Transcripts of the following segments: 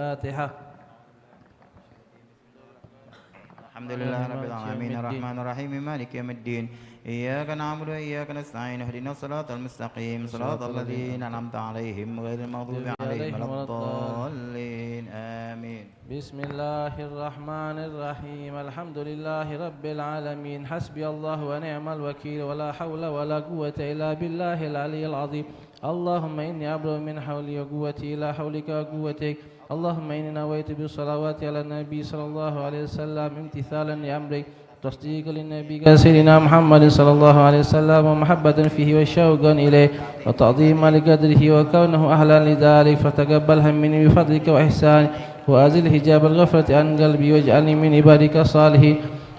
الفاتحة. الحمد لله رب العالمين الرحمن الرحيم مالك يوم الدين إياك نعبد وإياك نستعين اهدنا الصراط المستقيم صراط الذين أنعمت عليهم غير المغضوب عليهم ولا الضالين آمين. بسم الله الرحمن الرحيم. الحمد لله رب العالمين. حسبي الله ونعم الوكيل ولا حول ولا قوة إلا بالله العلي العظيم. اللهم إني أبرأ من حولي وقوتي إلى حولك وقوتك. اللهم إني نويت بالصلوات على النبي صلى الله عليه وسلم امتثالا لأمرك تصديقا للنبي سيدنا محمد صلى الله عليه وسلم ومحبة فيه وشوقا إليه وتعظيما لقدره وكونه أهلا لذلك فتقبلها مني بفضلك وإحسانك وأزل حجاب الغفرة عن قلبي واجعلني من عبادك الصالحين.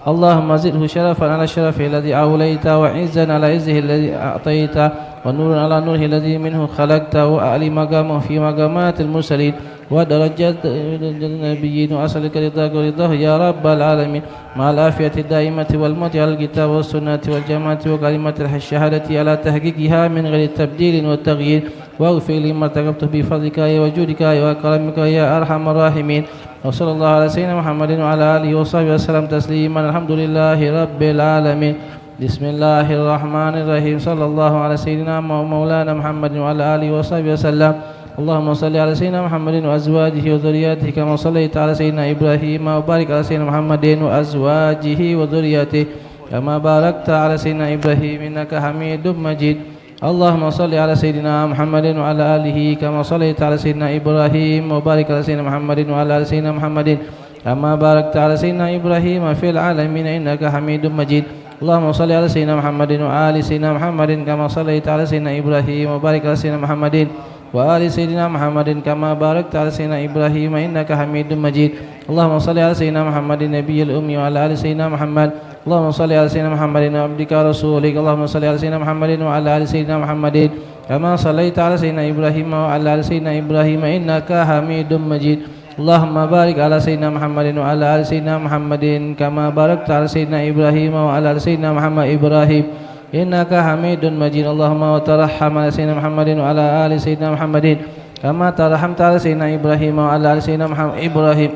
اللهم زده شرفا على شرفه الذي أوليت وعزا على عزه الذي أعطيت ونورا على نوره الذي منه خلقت وأعلي مقامه في مقامات المرسلين ودرجات النبيين وأسألك رضاك ورضاه يا رب العالمين مع العافية الدائمة والموت على الكتاب والسنة والجماعة وكلمة الشهادة على تحقيقها من غير تبديل والتغيير واغفر لي ما ارتكبته بفضلك وجودك وكرمك يا أرحم الراحمين. وصلى الله على سيدنا محمد وعلى آله وصحبه وسلم تسليما. الحمد لله رب العالمين. بسم الله الرحمن الرحيم. صلى الله على سيدنا مولانا محمد وعلى آله وصحبه وسلم. اللهم صل على سيدنا محمد وأزواجه وذرياته كما صليت على سيدنا إبراهيم وبارك على سيدنا محمد وأزواجه وذريته كما باركت على سيدنا إبراهيم إنك حميد مجيد. اللهم صل على سيدنا محمد وعلى آله كما صليت على سيدنا إبراهيم وبارك على سيدنا محمد وعلى آل سيدنا محمد كما باركت على سيدنا إبراهيم في العالمين إنك حميد مجيد. اللهم صل على سيدنا محمد وآل سيدنا محمد كما صليت على سيدنا إبراهيم وبارك على سيدنا محمد وآل سيدنا محمد كما باركت على سيدنا إبراهيم إنك حميد مجيد. اللهم صل على سيدنا محمد النبي الأمي وعلى آل سيدنا محمد. اللهم صل على سيدنا محمد وعبدك ورسولك. اللهم صل على سيدنا محمد وعلى آل سيدنا محمد كما صليت على سيدنا إبراهيم وعلى آل سيدنا إبراهيم إنك حميد مجيد. اللهم بارك على سيدنا محمد وعلى آل سيدنا محمد كما باركت على سيدنا إبراهيم وعلى آل سيدنا محمد إبراهيم إنك حميد مجيد. اللهم وترحم على سيدنا محمد وعلى آل سيدنا محمد كما ترحمت على سيدنا إبراهيم وعلى آل سيدنا محمد إبراهيم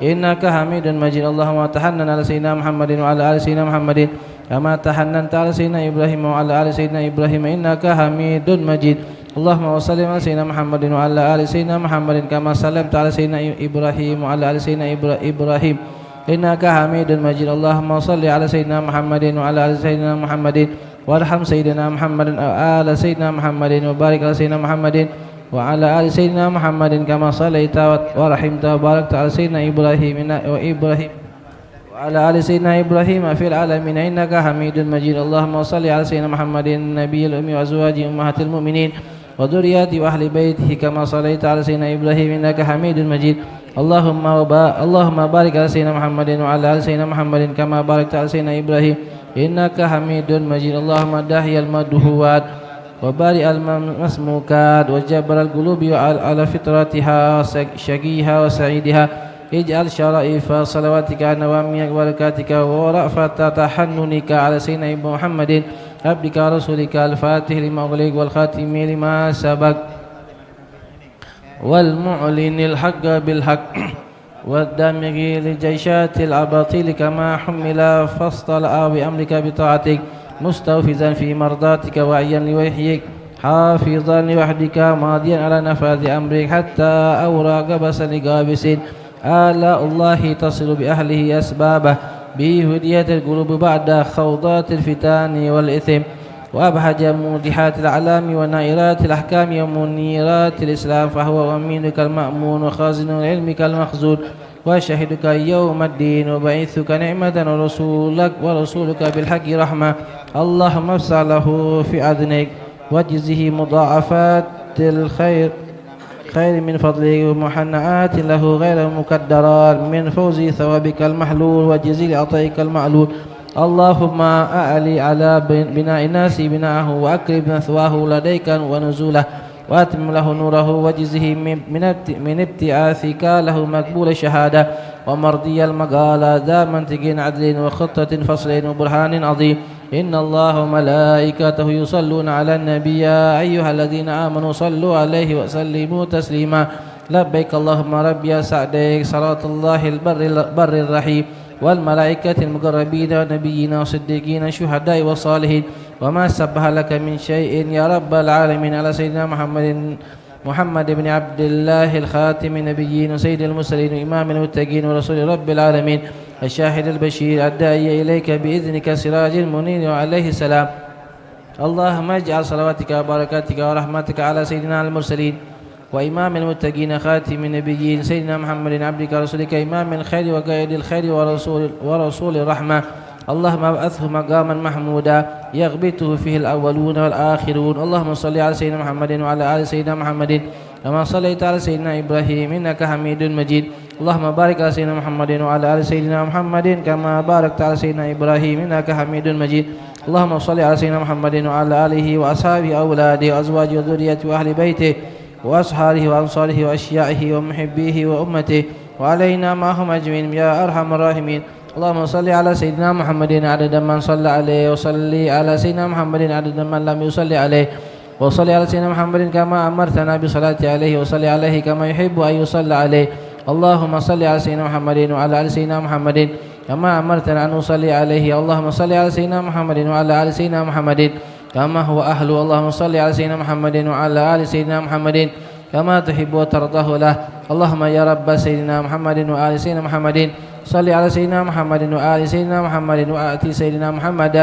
إنك حميد مجيد. اللهم وتحنن على سيدنا محمد وعلى آل سيدنا محمد كما تحننت على سيدنا إبراهيم وعلى آل سيدنا إبراهيم إنك حميد مجيد. اللهم وسلم على سيدنا محمد وعلى آل سيدنا محمد كما سلمت على سيدنا إبراهيم وعلى آل سيدنا إبراهيم إنك حميد مجيد. اللهم صل على سيدنا محمد وعلى آل سيدنا محمد وارحم سيدنا محمد وآل سيدنا محمد وبارك على سيدنا محمد وعلى آل سيدنا محمد كما صليت ورحمت وباركت على سيدنا إبراهيم وعلى آل سيدنا إبراهيم في العالمين إنك حميد مجيد. اللهم صل على سيدنا محمد النبي الأمي وأزواجه أمهات المؤمنين وذرياته وأهل بيته كما صليت على سيدنا إبراهيم إنك حميد مجيد. اللهم بارك على سيدنا محمد وعلى آل سيدنا محمد كما باركت على سيدنا إبراهيم إنك حميد مجيد. اللهم داهي المدهوات وبارئ المسموكات وجبر القلوب على فطرتها شقيها وسعيدها اجعل شرائف صلواتك على نوامي وبركاتك ورأفة تحننك على سيدنا محمد عبدك ورسولك الفاتح لما أغلق والخاتم لما سبق والمعلن الحق بالحق والدامغ لجيشات الأباطيل كما حمل فاصطلع بأمرك بطاعتك مستوفزا في مرضاتك وعيا لوحيك حافظا لوحدك ماضيا على نفاذ أمرك حتى أوراق بس لقابس آلاء الله تصل بأهله أسبابه به هدية القلوب بعد خوضات الفتان والإثم وأبهج موضحات الأعلام ونائرات الأحكام ومنيرات الإسلام فهو أمينك المأمون وخازن علمك المخزون وشهدك يوم الدين وبعثك نعمة ورسولك بالحق رحمة. اللهم افسح له في أذنك واجزه مضاعفات الخير من فضلك ومحنآت له غير مكدرات من فوز ثوابك المحلول وجزيل عطائك المعلول. اللهم أعلي على بناء الناس بناءه وأكرم مثواه لديك ونزوله وأتم له نوره وجزه من ابتعاثك له مقبول الشهادة ومرضي المقالة ذا منطق عدل وخطة فصل وبرهان عظيم. إن الله وملائكته يصلون على النبي يا أيها الذين آمنوا صلوا عليه وسلموا تسليما. لبيك اللهم ربي سعديك صلاة الله البر الرحيم والملائكة المقربين والنبيين والصديقين الشهداء والصالحين وما سبح لك من شيء يا رب العالمين على سيدنا محمد بن عبد الله الخاتم النبيين وسيد المرسلين وإمام المتقين ورسول رب العالمين الشاهد البشير الداعي إليك بإذنك سراج المنير عليه السلام. اللهم اجعل صلواتك وبركاتك ورحمتك على سيدنا المرسلين وإمام المتقين خاتم النبيين سيدنا محمد عبدك ورسولك إمام الخير وقائد الخير ورسول الرحمة. اللهم ابعثه مقاما محمودا يغبطه فيه الأولون والآخرون. اللهم صل على سيدنا محمد وعلى آل سيدنا محمد كما صليت على سيدنا إبراهيم إنك حميد مجيد. اللهم بارك على سيدنا محمد وعلى آل سيدنا محمد كما باركت على سيدنا إبراهيم إنك حميد مجيد. اللهم صل على سيدنا محمد وعلى آله وأصحابه أولاده وأزواجه وذريته وأهل بيته وأصحابه وأنصاره وأشيائه ومحبيه وأمته وعلينا معهم أجمعين يا أرحم الراحمين. اللهم صل على سيدنا محمد عدد من صلى عليه وصلي على سيدنا محمد عدد من لم يصلي عليه وصلي على سيدنا محمد كما أمرتنا بصلاة عليه وصلي عليه كما يحب أن يصلى عليه. اللهم صل على سيدنا محمد وعلى آل سيدنا محمد كما أمرتنا أن نصلي عليه. اللهم صل على سيدنا محمد وعلى آل سيدنا محمد كما هو أهله. اللهم صل على سيدنا محمد وعلى آل سيدنا محمد كما تحب وترضاه له. اللهم يا رب سيدنا محمد وآل سيدنا محمد صل على سيدنا محمد وآل سيدنا محمد وآتي سيدنا محمد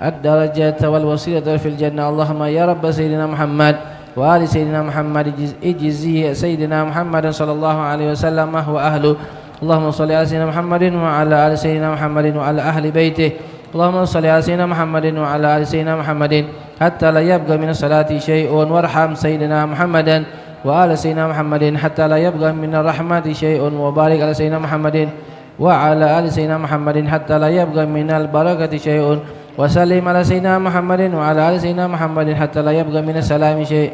الدرجة والوسيلة في الجنة. اللهم يا رب سيدنا محمد وآل سيدنا محمد اجزي سيدنا محمد صلى الله عليه وسلم ما هو أهله. اللهم صل على سيدنا محمد وعلى آل سيدنا محمد وعلى أهل بيته. اللهم صل على سيدنا محمد وعلى آل سيدنا محمد حتى لا يبقى من الصلاة شيء وارحم سيدنا محمدا وآل سيدنا محمد حتى لا يبقى من الرحمة شيء وبارك على سيدنا محمد وعلى آل سيدنا محمد حتى لا يبقى من البركة شيء وسلم على سيدنا محمد وعلى آل سيدنا محمد حتى لا يبقى من السلام شيء.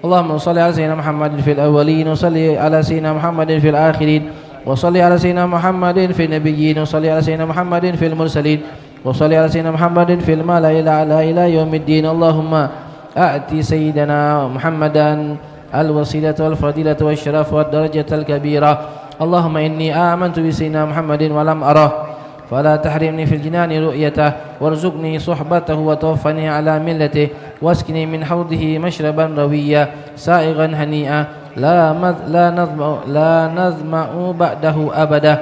اللهم صل على سيدنا محمد في الأولين وصل على سيدنا محمد في الآخرين وصل على سيدنا محمد في النبيين وصل على سيدنا محمد في المرسلين وصل على سيدنا محمد في الملأ الأعلى إلى يوم الدين. اللهم آتي سيدنا محمدا الوسيلة والفضيلة والشرف والدرجة الكبيرة. اللهم إني آمنت بسيدنا محمد ولم أره فلا تحرمني في الجنان رؤيته وارزقني صحبته وتوفني على ملته واسقني من حوضه مشربا رويا سائغا هنيئا لا نظمأ بعده أبدا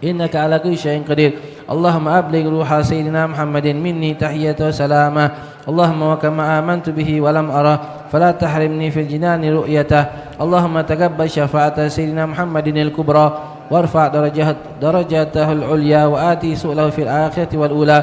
إنك على كل شيء قدير. اللهم أبلغ روح سيدنا محمد مني تحية وسلامة. اللهم وكما آمنت به ولم أره فلا تحرمني في الجنان رؤيته. اللهم تقبل شفاعة سيدنا محمد الكبرى وارفع درجته العليا وآتي سؤله في الآخرة والأولى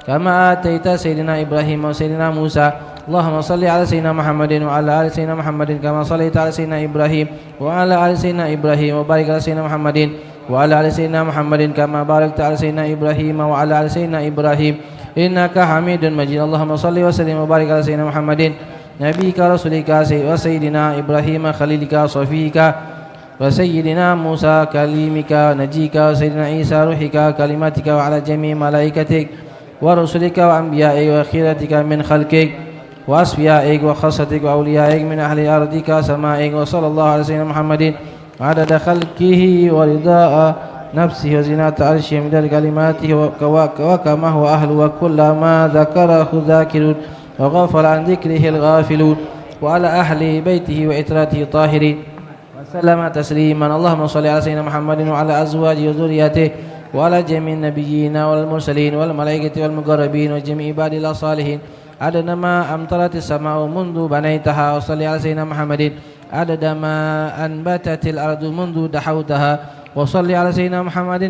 كما آتيت سيدنا إبراهيم وسيدنا موسى. اللهم صل على سيدنا محمد وعلى آل سيدنا محمد كما صليت على سيدنا إبراهيم وعلى آل سيدنا إبراهيم وبارك على سيدنا محمد وعلى آل سيدنا محمد كما باركت على سيدنا إبراهيم وعلى آل سيدنا إبراهيم إنك حميد مجيد. اللهم صل وسلم وبارك على سيدنا محمد نبيك رسولك وسيدنا إبراهيم خليلك صفيك وسيدنا موسى كليمك نجيك وسيدنا عيسى روحك كلماتك وعلى جميع ملائكتك ورسلك وأنبيائك وخيرتك من خلقك وأصفيائك وخاصتك وأوليائك من أهل أرضك وسمائك. وصلى الله على سيدنا محمد عدد خلقه ورضاء نفسه وزنة عرشه من كلماته وكما هو أهل وكل ما ذكره ذاكرون وغفل عن ذكره الغافلون وعلى أهل بيته وإتراته الطاهرين وسلم تسليما. اللهم صل على سيدنا محمد وعلى أزواجه وذريته وعلى جميع النبيين والمرسلين والملائكة والمقربين وجميع عباد الله الصالحين عدد ما أمطرت السماء منذ بنيتها. وصل على سيدنا محمد عدد ما أنبتت الأرض منذ دحوتها. وصل على سيدنا محمد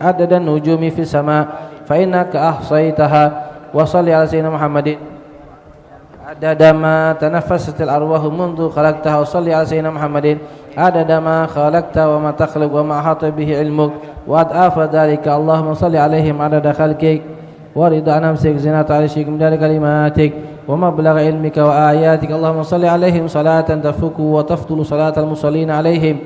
عدد النجوم في السماء فإنك أحصيتها. وصل على سيدنا محمد عدد ما تنفست الأرواح منذ خلقتها. وصل على سيدنا محمد عدد ما خلقت وما تخلق وما أحاط به علمك وأضعاف ذلك. اللهم صل عليهم عدد خلقك ورضا نفسك زنة عرشك مدار كلماتك ومبلغ علمك وآياتك. اللهم صل عليهم صلاة تفوق وتفضل صلاة المصلين عليهم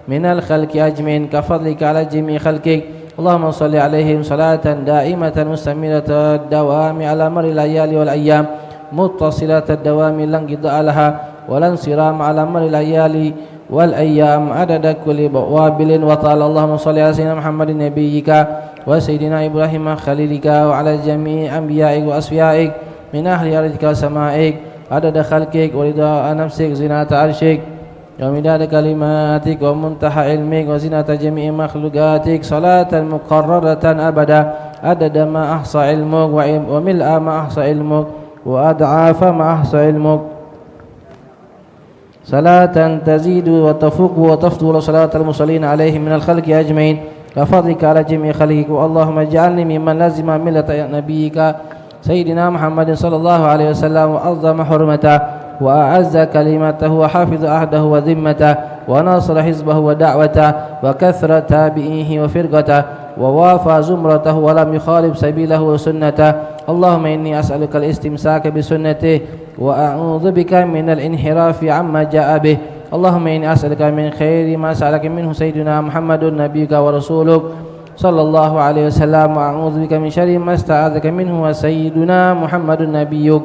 من الخلق أجمعين كفضلك على جميع خلقك. اللهم صل عليهم صلاة دائمة مستمرة الدوام على مر الليالي والأيام متصلة الدوام لا انقضاء لها ولا انصرام على مر الليالي والأيام عدد كل وابل وطال. اللهم صل على سيدنا محمد نبيك وسيدنا إبراهيم خليلك وعلى جميع أنبيائك وأصفيائك من أهل أرضك وسمائك عدد خلقك ورضا نفسك زنة عرشك ومداد كلماتك ومنتهى علمك وزنة جميع مخلوقاتك صلاة مقررة أبدا عدد ما أحصى علمك وملء ما أحصى علمك وأضعاف ما أحصى علمك صلاة تزيد وتفوق وتفضل صلاة المصلين عليه من الخلق أجمعين كفضلك على جميع خلقك. اللهم اجعلني ممن لزم ملة نبيك سيدنا محمد صلى الله عليه وسلم وأعظم حرمته وأعز كلمته وحافظ عهده وذمته وناصر حزبه ودعوته وكثر تابعيه وفرقته ووافى زمرته ولم يخالف سبيله وسنته. اللهم إني أسألك الاستمساك بسنته وأعوذ بك من الانحراف عما جاء به. اللهم إني أسألك من خير ما سألك منه سيدنا محمد نبيك ورسولك صلى الله عليه وسلم وأعوذ بك من شر ما استعاذك منه سيدنا محمد نبيك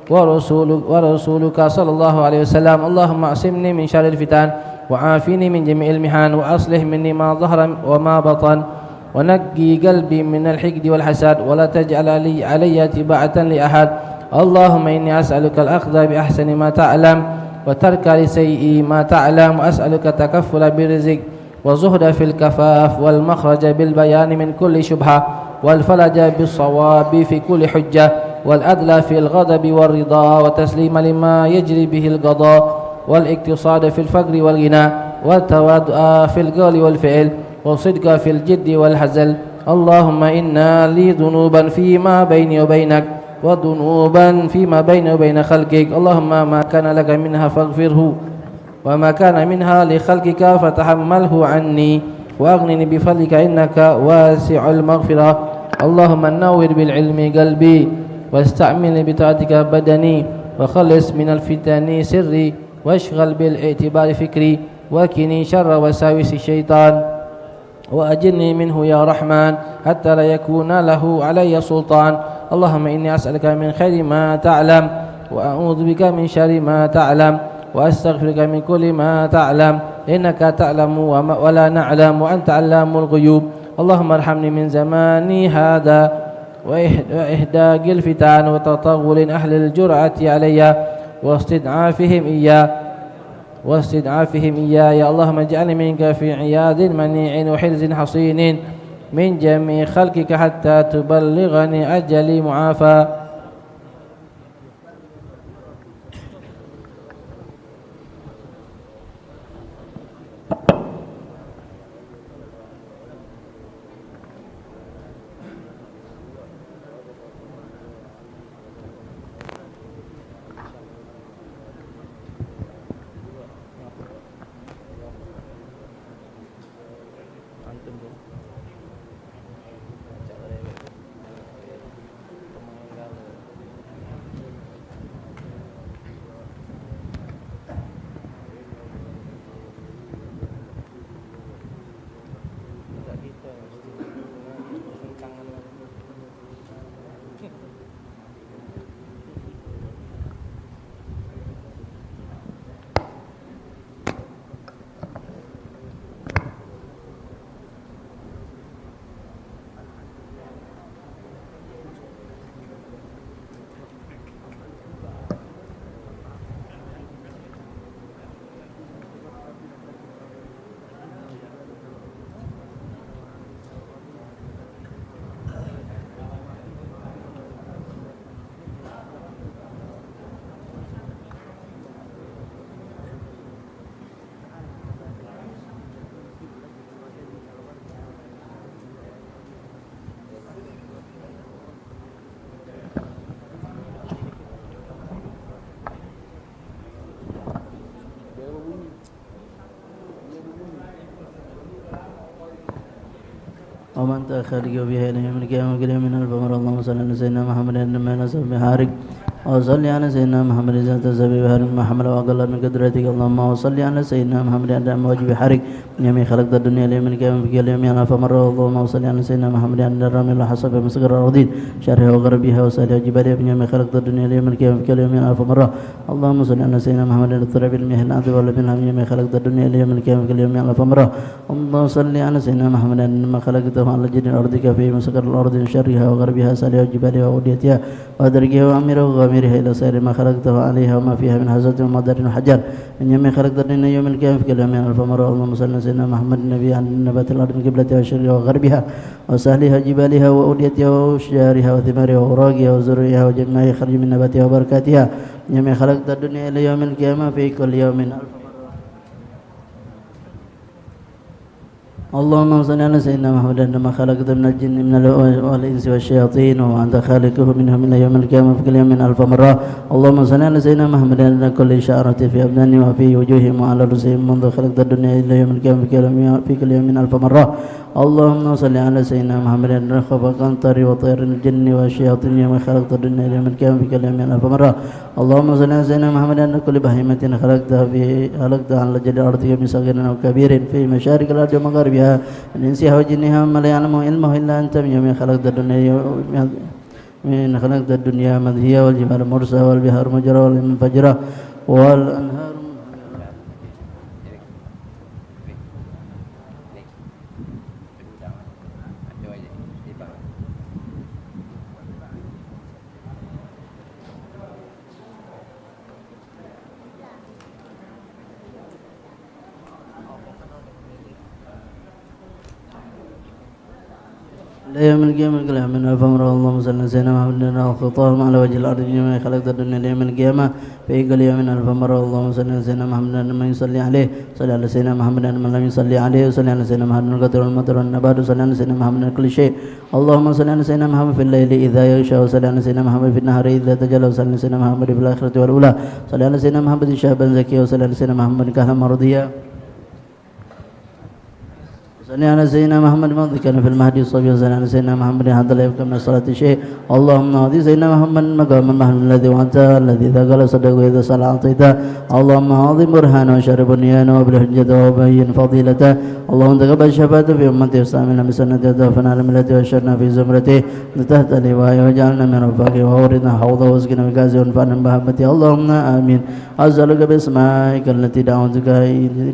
ورسولك صلى الله عليه وسلم. اللهم أعصمني من شر الفتن وعافني من جميع المحن وأصلح مني ما ظهر وما بطن ونقي قلبي من الحقد والحسد ولا تجعل علي تباعة لأحد. اللهم إني أسألك الأخذ بأحسن ما تعلم وترك لسيء ما تعلم وأسألك تكفل بالرزق والزهد في الكفاف والمخرج بالبيان من كل شبهة والفلج بالصواب في كل حجة والأدل في الغضب والرضا وتسليم لما يجري به القضاء والاقتصاد في الفقر والغنى والتواضع في القول والفعل والصدق في الجد والهزل. اللهم إنا لي ذنوبا فيما بيني وبينك وذنوبا فيما بيني وبين خلقك. اللهم ما كان لك منها فاغفره وما كان منها لخلقك فتحمله عني وأغنني بفضلك إنك واسع المغفرة. اللهم نور بالعلم قلبي واستعمل بطاعتك بدني وخلص من الفتن سري واشغل بالاعتبار فكري وكني شر وساوس الشيطان وأجرني منه يا رحمن حتى لا يكون له علي سلطان. اللهم إني أسألك من خير ما تعلم وأعوذ بك من شر ما تعلم وأستغفرك من كل ما تعلم إنك تعلم ولا نعلم وأنت علام الغيوب. اللهم ارحمني من زماني هذا وإهداء الفتن وتطاول أهل الجرأة علي واستضعافهم إياي. اللهم اجعلني منك في عياذ منيع وحرز حصين من جميع خلقك حتى تبلغني أجلي معافى. ومن تأخر بها إليه من القيامة قليل من الفمر. اللهم صل على سيدنا محمد إنما نسب بحارك وصل على سيدنا محمد ذات الزبيب هارم محمد وقال من قدرتك اللهم وصل على سيدنا محمد عند موجب حرك يوم خلقت الدنيا اليوم القيامة في اليوم ألف مرة اللهم وصل على سيدنا محمد عند الرمي الحصب مسكر الأرضين شرها وغربها وسالها وجبالها يوم خلقت الدنيا اليوم القيامة في اليوم ألف مرة اللهم صل على سيدنا محمد عند التراب المياه العذب والبنهم يوم خلقت الدنيا اليوم القيامة في اليوم ألف مرة اللهم صل على سيدنا محمد عندما خلقته على جن أرضك في مسكر الأرض شرها وغربها سالها وجبالها وأوديتها ودرجها وأميرها وغامرها إلى سائر ما خلقته عليها وما فيها من هزة ومدر وحجر من يوم خلقت الدنيا يوم القيامة في اليوم ألف مرة اللهم صل على سيدنا محمد النبي عن نبات الأرض من قبلتها وشرها وغربها وسهلها جبالها وأوديتها وأشجارها وثمارها وأوراقها وزرعها وجميع خرج من نباتها وبركاتها يوم خلقت الدنيا إلى يوم القيامة في كل يوم ألف اللهم صل على سيدنا محمد عندما خلقت من الجن من والإنس والشياطين وأنت خالقه منهم إلى يوم القيامة في كل يوم ألف مرة اللهم صل على سيدنا محمد عند كل إشارة في أبدانهم وفي وجوههم وعلى رؤوسهم منذ خلقت الدنيا إلى يوم القيامة في كل يوم ألف مرة اللهم صل على سيدنا محمد عند خلق الطير وطير الجن والشياطين يوم خلقت الدنيا إلى يوم القيامة في كل يوم ألف مرة اللهم صل على سيدنا محمد عند كل بهيمة خلقتها على جل الأرض من صغير أو كبير في مشارق الأرض ومغاربها من إنسها وجنها وما لا يعلم علمه إلا أنت من يوم خلقت الدنيا من خلقت الدنيا مدهية والجبال مرسى والبحار مجرى والمنفجرة والأنهار لا يوم القيامة الكلام من الفمر اللهم صل على سيدنا محمد الخطاب على وجه الأرض يوم خلقت الدنيا يوم القيامة في كل يوم من الفمر اللهم صل على سيدنا محمد من يصلي عليه صلى على سيدنا محمد من لم يصلي عليه وصلى على سيدنا محمد القدر والمطر والنبات وصلى على سيدنا محمد كل شيء اللهم صل على سيدنا محمد في الليل إذا يغشى وصلى على سيدنا محمد في النهار إذا تجلى وصلى على سيدنا محمد في الآخرة والأولى صلى على سيدنا محمد شابا زكيا وصلى على سيدنا محمد كهلا مرضيا صلى على سيدنا محمد من كان في المهدي الصبي وصلى على سيدنا محمد حتى لا يبقى من الصلاة شيء اللهم اهدي سيدنا محمد مقام المحمد الذي وعدته الذي إذا قال صدق وإذا صلى أعطيته اللهم أعظم برهانه وشرب بنيانه وابلغ حجته وبين فضيلته اللهم تقبل شفاعته في أمته واستعملنا بسنته وتوفنا على ملته واشرنا في زمرته تحت لوائه واجعلنا من رفاقه وأوردنا حوضه واسقنا بكاسه وانفعنا بمحبته اللهم آمين أسألك باسمائك التي دعوتك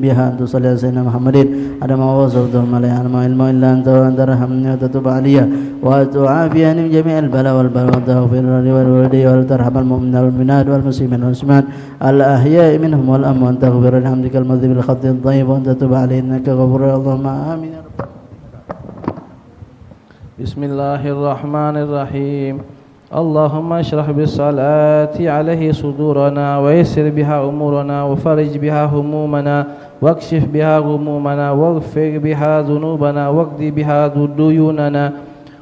بها أن تصلي على سيدنا محمد على ما وصفته ما لا يعلم علمه إلا أنت وأنت ارحمني وتتوب علي وتعافيني من جميع البلاء والبلاء وتغفر لي ولوالدي وترحم المؤمنين والمؤمنات والمسلمين والمسلمات الأحياء منهم والأموات تغفر لحمدك المذنب بالخط الطيب وأن تتوب علي إنك غفور اللهم آمين. بسم الله الرحمن الرحيم اللهم اشرح بالصلاة عليه صدورنا ويسر بها أمورنا وفرج بها همومنا واكشف بها غمومنا واغفر بها ذنوبنا واقض بها ديوننا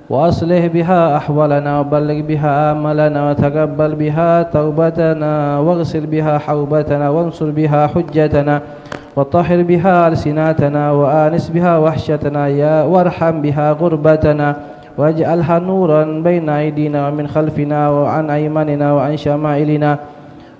وأصلح بها أحوالنا وبلغ بها آملنا وتقبل بها توبتنا واغسل بها حوبتنا وانصر بها حجتنا وطهر بها ألسناتنا وآنس بها وحشتنا وارحم بها غربتنا واجعلها نورا بين أيدينا ومن خلفنا وعن أيماننا وعن شمائلنا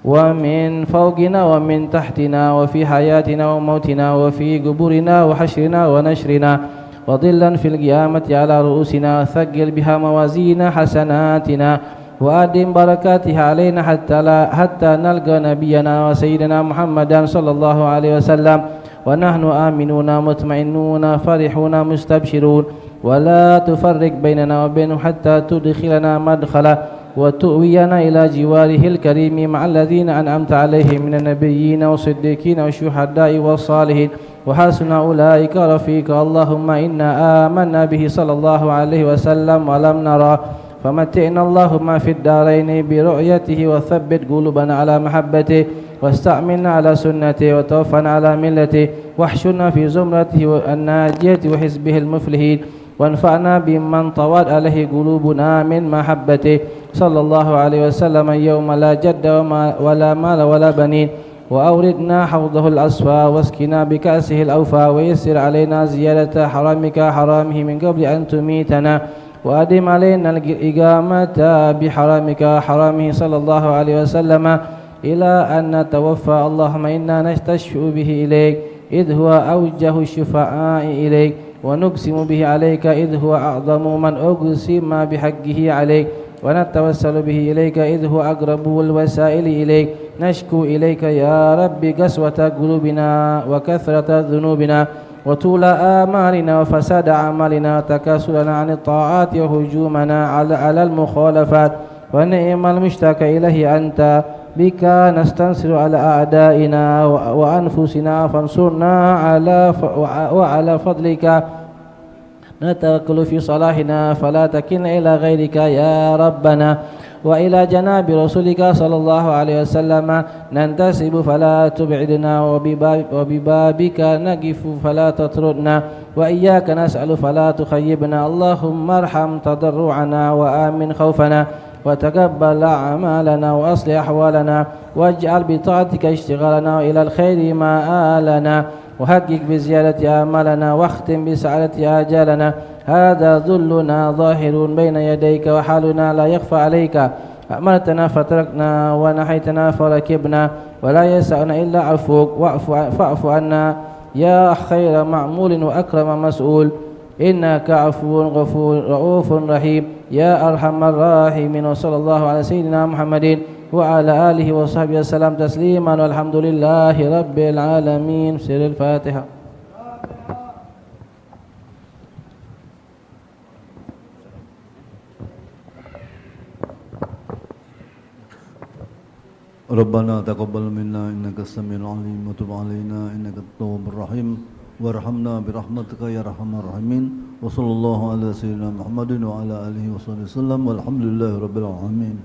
ومن فوقنا ومن تحتنا وفي حياتنا وموتنا وفي قبورنا وحشرنا ونشرنا وظلا في القيامة على رؤوسنا وثقل بها موازين حسناتنا وأدم بركاتها علينا حتى نلقى نبينا وسيدنا محمدا صلى الله عليه وسلم ونحن آمنون مطمئنون فرحون مستبشرون ولا تفرق بيننا وبينه حتى تدخلنا مدخلا وتؤوينا إلى جواره الكريم مع الذين أنعمت عليهم من النبيين والصديقين والشهداء والصالحين وحسن أولئك رفيقا اللهم إنا آمنا به صلى الله عليه وسلم ولم نرى فمتعنا اللهم في الدارين برؤيته وثبت قلوبنا على محبته واستعملنا على سنته وتوفنا على ملته واحشرنا في زمرته الناجية وحزبه المفلحين وانفعنا بمن طوال عليه قلوبنا من محبته صلى الله عليه وسلم يوم لا جد ولا مال ولا بنين وأوردنا حوضه الأصفى واسقنا بكأسه الأوفى ويسر علينا زيادة حرامك حرامه من قبل أن تميتنا وأدم علينا الإقامة بحرمك حرمه صلى الله عليه وسلم إلى أن نتوفى. اللهم إنا نستشفئ به إليك إذ هو أوجه الشفعاء إليك، ونقسم به عليك إذ هو أعظم من أقسم بحقه عليك، ونتوسل به إليك إذ هو أقرب الوسائل إليك. نشكو إليك يا رب قسوة قلوبنا وكثرة ذنوبنا وطول آمالنا وفساد أعمالنا وتكاسلنا عن الطاعات وهجومنا على المخالفات. ونعم المشتكى إليه أنت، بك نستنصر على أعدائنا وأنفسنا، فانصرنا وعلى فضلك نتوكل في صلاحنا، فلا تكلنا إلى غيرك يا ربنا. وإلى جناب رسولك صلى الله عليه وسلم ننتسب فلا تبعدنا، وببابك نقف فلا تطردنا، وإياك نسأل فلا تخيبنا. اللهم ارحم تضرعنا وآمن خوفنا، وتقبل أعمالنا وأصلح أحوالنا، واجعل بطاعتك اشتغالنا إلى الخير مآلنا، وحقق بزيادة آمالنا، واختم بسعادة آجالنا. هذا ذلنا ظاهر بين يديك، وحالنا لا يخفى عليك. أمرتنا فتركنا، ونحيتنا فركبنا، ولا يسعنا إلا عفوك. فاعف عنا يا خير معمول وأكرم مسؤول، إنك عفو غفور رؤوف رحيم يا أرحم الراحمين. وصلى الله على سيدنا محمد وعلى آله وصحبه وسلم تسليما، والحمد لله رب العالمين. سر الفاتحة. ربنا تقبل منا إنك السميع العليم، وتب علينا إنك التواب الرحيم، وارحمنا برحمتك يا أرحم الراحمين. وصلى الله على سيدنا محمد وعلى آله وصحبه وسلم، والحمد لله رب العالمين.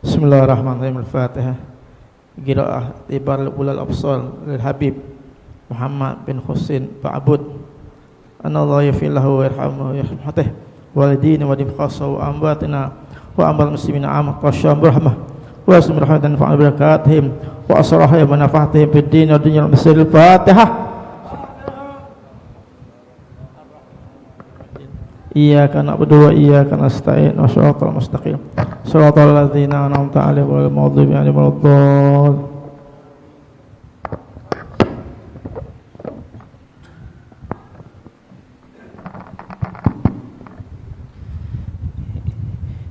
Bismillahirrahmanirrahim. Al-Fatihah. Qiraah tibar ulal absal lil Habib Muhammad bin Husain Ba'bud. Anallahu yafillahu wa yarhamuhu yarhamatuh walidina wa dim khassa wa amwatina wa amal muslimina amat tasyam rahmah wa asmi rahmatan fa'al barakatihim wa asraha wa nafaatihim fid din wa dunya. Al-Fatihah. Iyyaka na'budu wa iyyaka nasta'in, shiratal mustaqim, shiratal ladzina an'amta 'alaihim ghairil maghdubi 'alaihim waladdallin.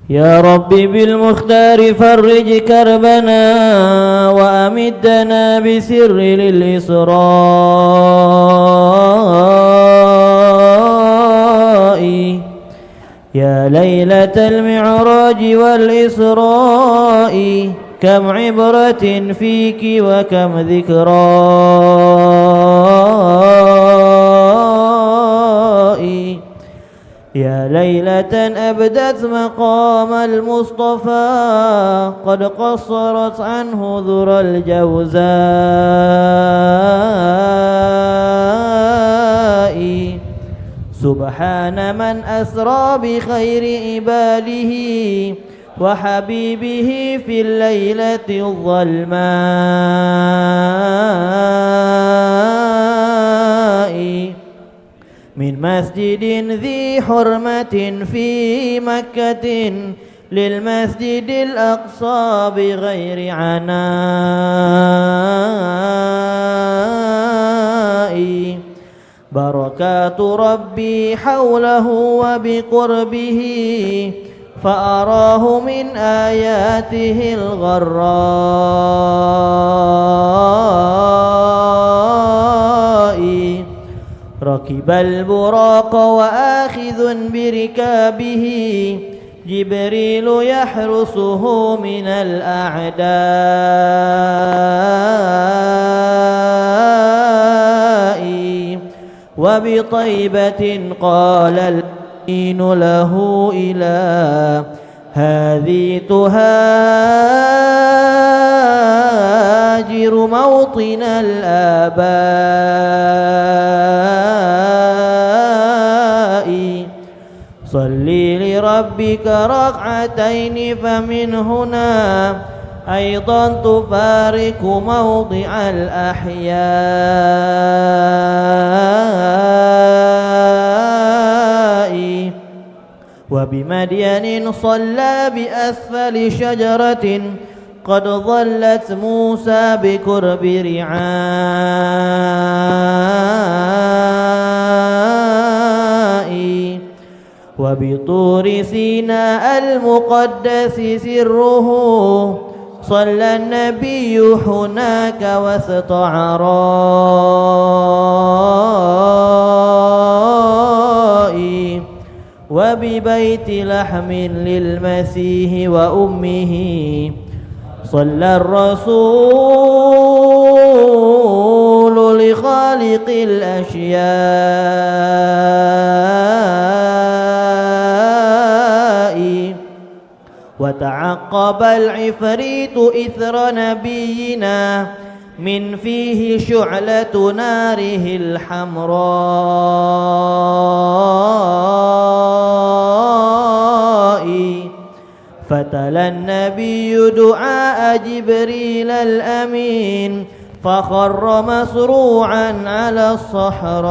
يا ربي بالمختار فرج كربنا، وأمدنا بسر للإسراء. يا ليلة المعراج والإسراء، كم عبرة فيك وكم ذكرى. يا ليلة أبدت مقام المصطفى، قد قصرت عنه ذرى الجوزاء. سبحان من أسرى بخير إباله وحبيبه في الليلة الظلماء، من مسجد ذي حرمة في مكة للمسجد الأقصى بغير عناء. بركات ربي حوله وبقربه، فأراه من آياته الغراء. ركب البراق وآخذ بركابه، جبريل يحرسه من الأعداء. وبطيبة قال الأمين له إله هذه تهاجر موطن الآباء صلي لربك ركعتين فمن هنا أيضا تفارق موضع الأحياء وبمدين صلى بأسفل شجرة قد ظلت موسى بقرب رعاء وبطور سيناء المقدس سره صلى النبي هناك وسط عراء وببيت لحم للمسيح وأمه صلى الرسول لخالق الأشياء وتعقب العفريت إثر نبينا من فيه شعلة ناره الحمراء فتلا النبي دعاء جبريل الأمين فخر مسروعا على الصحراء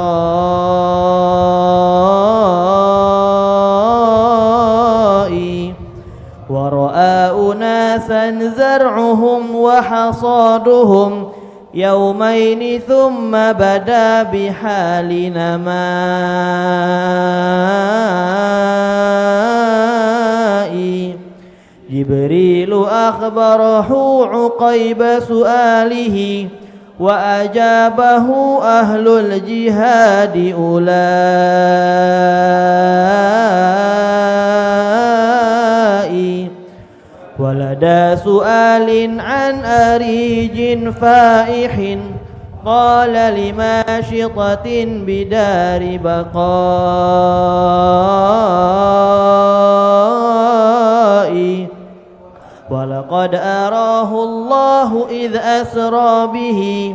ورأى أناسا زرعهم وحصادهم يومين ثم بدا بحال نماء جبريل أخبره عقيب سؤاله وأجابه أهل الجهاد أولئك ولدى سؤال عن أريج فائح قال لماشطة بدار بقاء ولقد أراه الله إذ أسرى به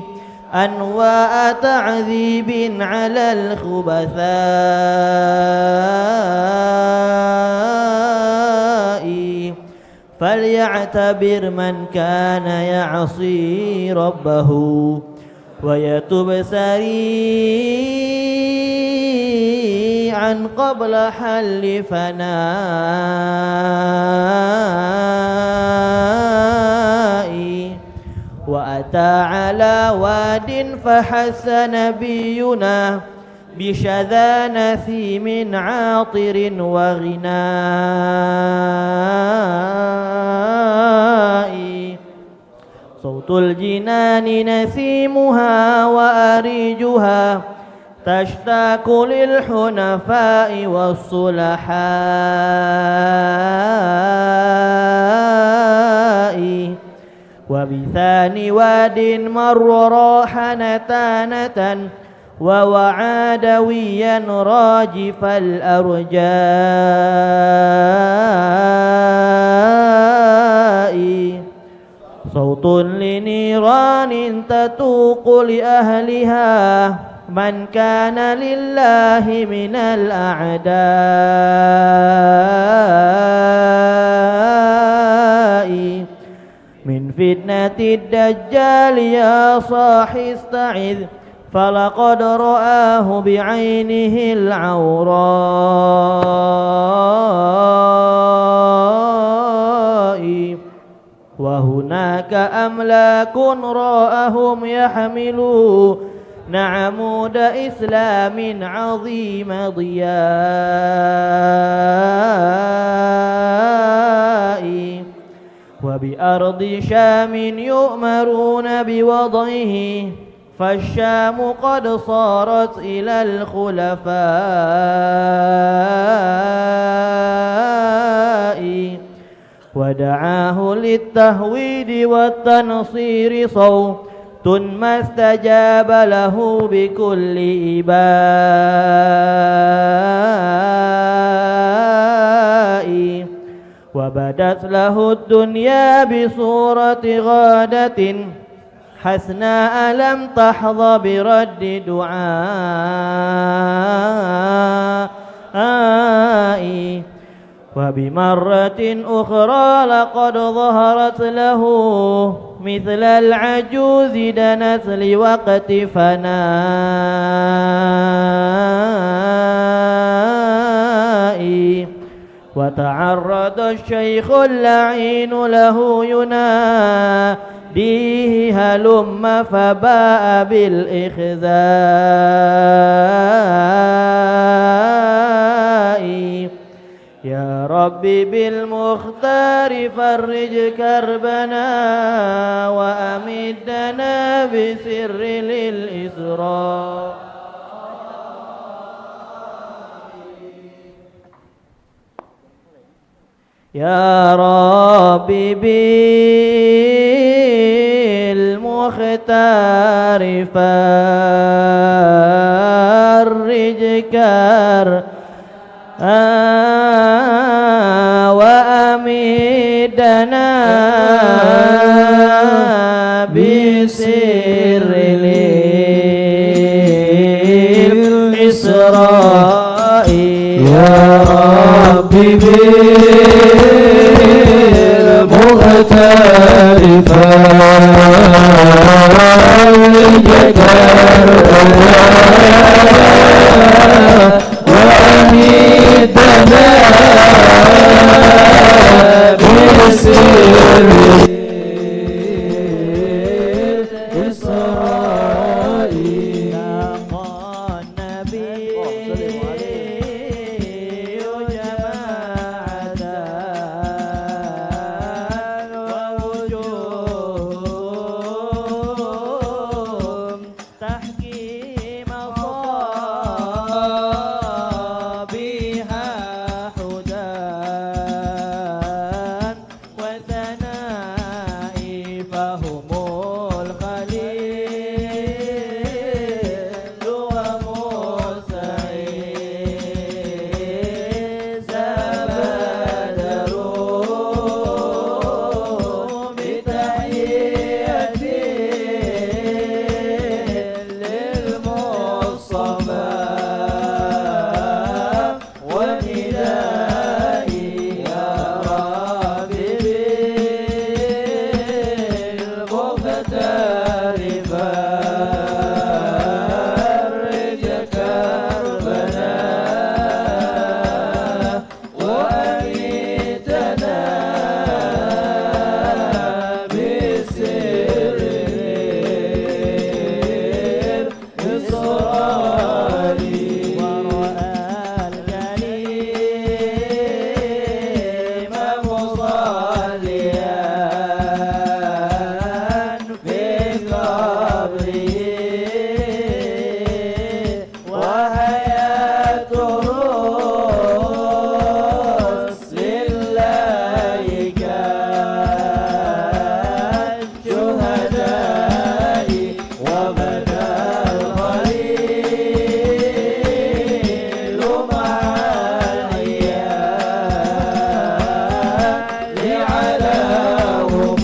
أنواع تعذيب على الخبثاء فليعتبر من كان يعصي ربه ويتب سريعا قبل حل فناء وأتى على واد فحس نبينا بشذا نسيم عاطر وغناء صوت الجنان نسيمها وأريجها تشتاق للحنفاء والصلحاء وبثاني واد مر راح نتانة ووعادويا راجف الأرجاء صوت لنيران تتوق لأهلها من كان لله من الأعداء من فتنة الدجال يا صاح استعذ فلقد رآه بعينه العوراء وهناك أملاك راءهم يحملون عمود إسلام عظيم ضياء وبأرض شام يؤمرون بوضعه فالشام قد صارت إلى الخلفاء ودعاه للتهويد والتنصير صوت ما استجاب له بكل إباء وبدت له الدنيا بصورة غادة حسناء لم تحظى برد دعائي وبمرة أخرى لقد ظهرت له مثل العجوز دنت لوقت فنائي وتعرض الشيخ اللعين له يناديه هلم فباء بالإخزاء يا ربي بالمختار فرج كربنا وأمدنا بسر للإسراء يا ربي بالمختار فرج كربنا وأمدنا بسر للإسراء يا ربي بالمختار فرج كربنا وأمدنا بسر الإسراء لقى النبي جماعة ووجوههم تحكي مصابيها حدان وثنائي فهم الخليل ومستعيذ بدروا بتحية للمصطفى وندائي يا ربي بالمختار فرج كربنا وأميتنا بسر الإسراء ورأى الكريم مصليا في قبره وحياة رسل الله كالشهداء وبدا الخليل مع العيال علىهم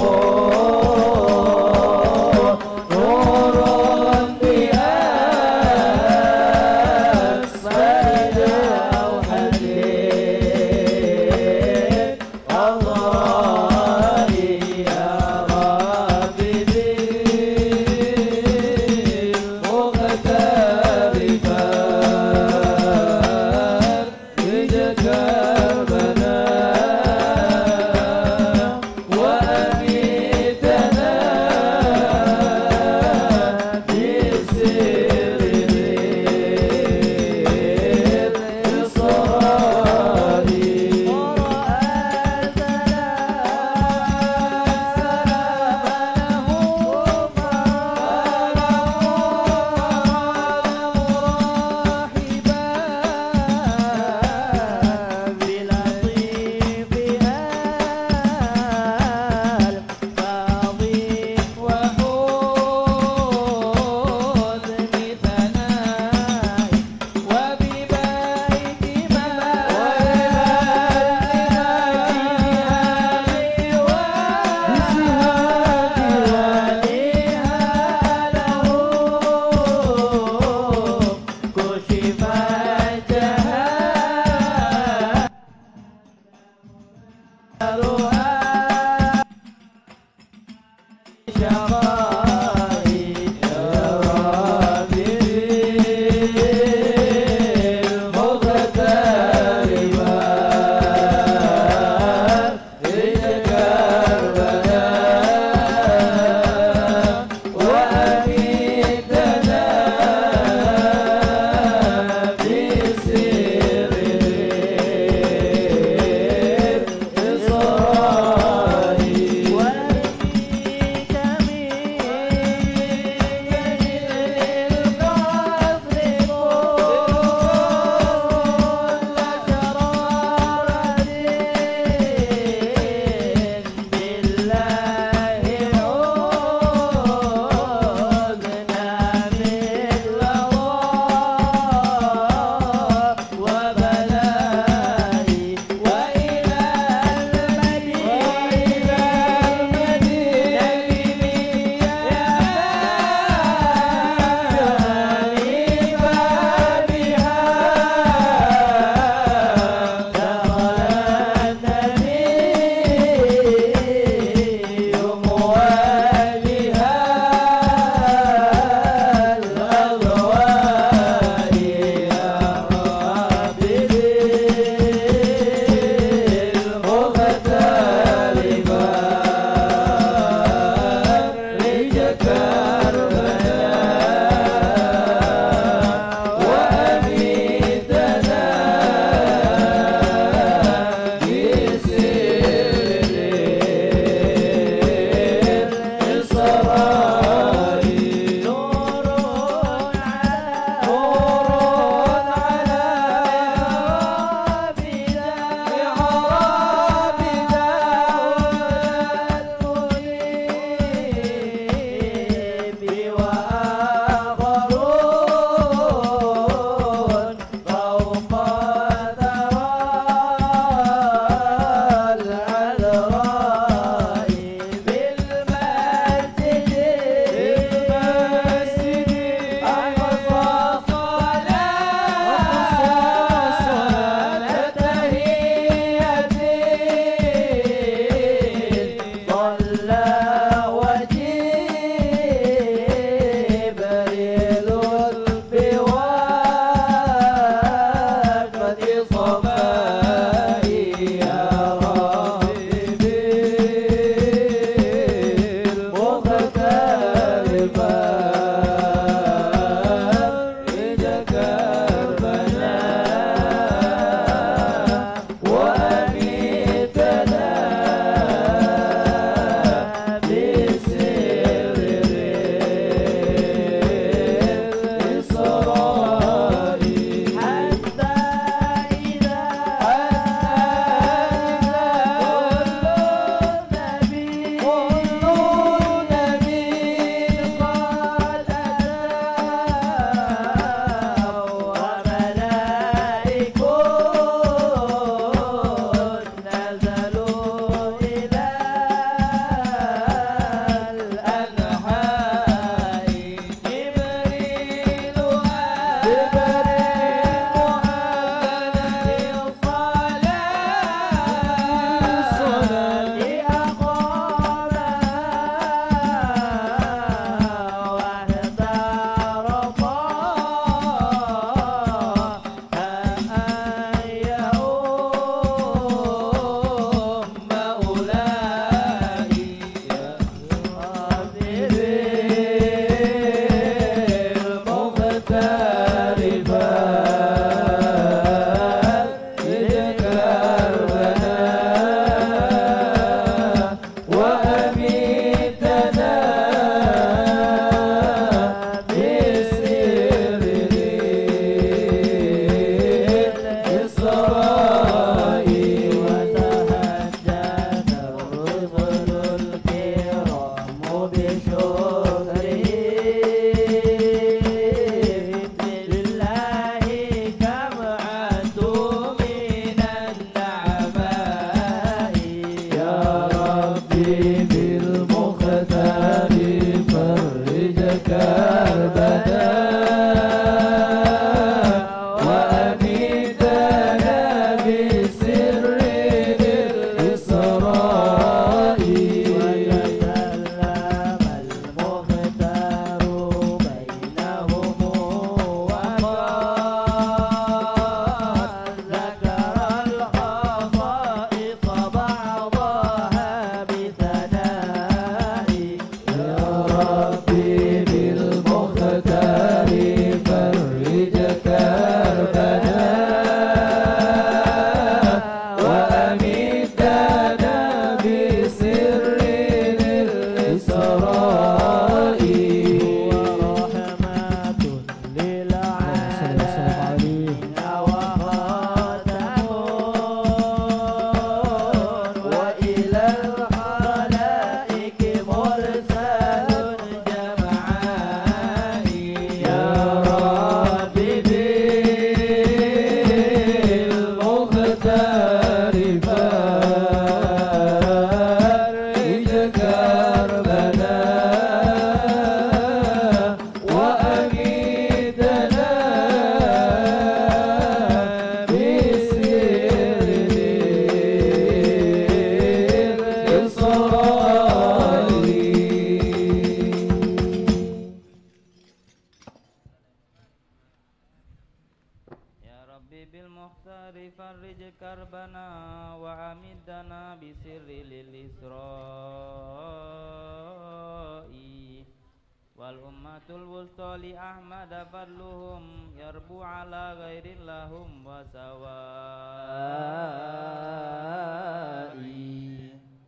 Ummatul wusta li Ahmad fadluhum yarbu ala ghairin lahum wa sawai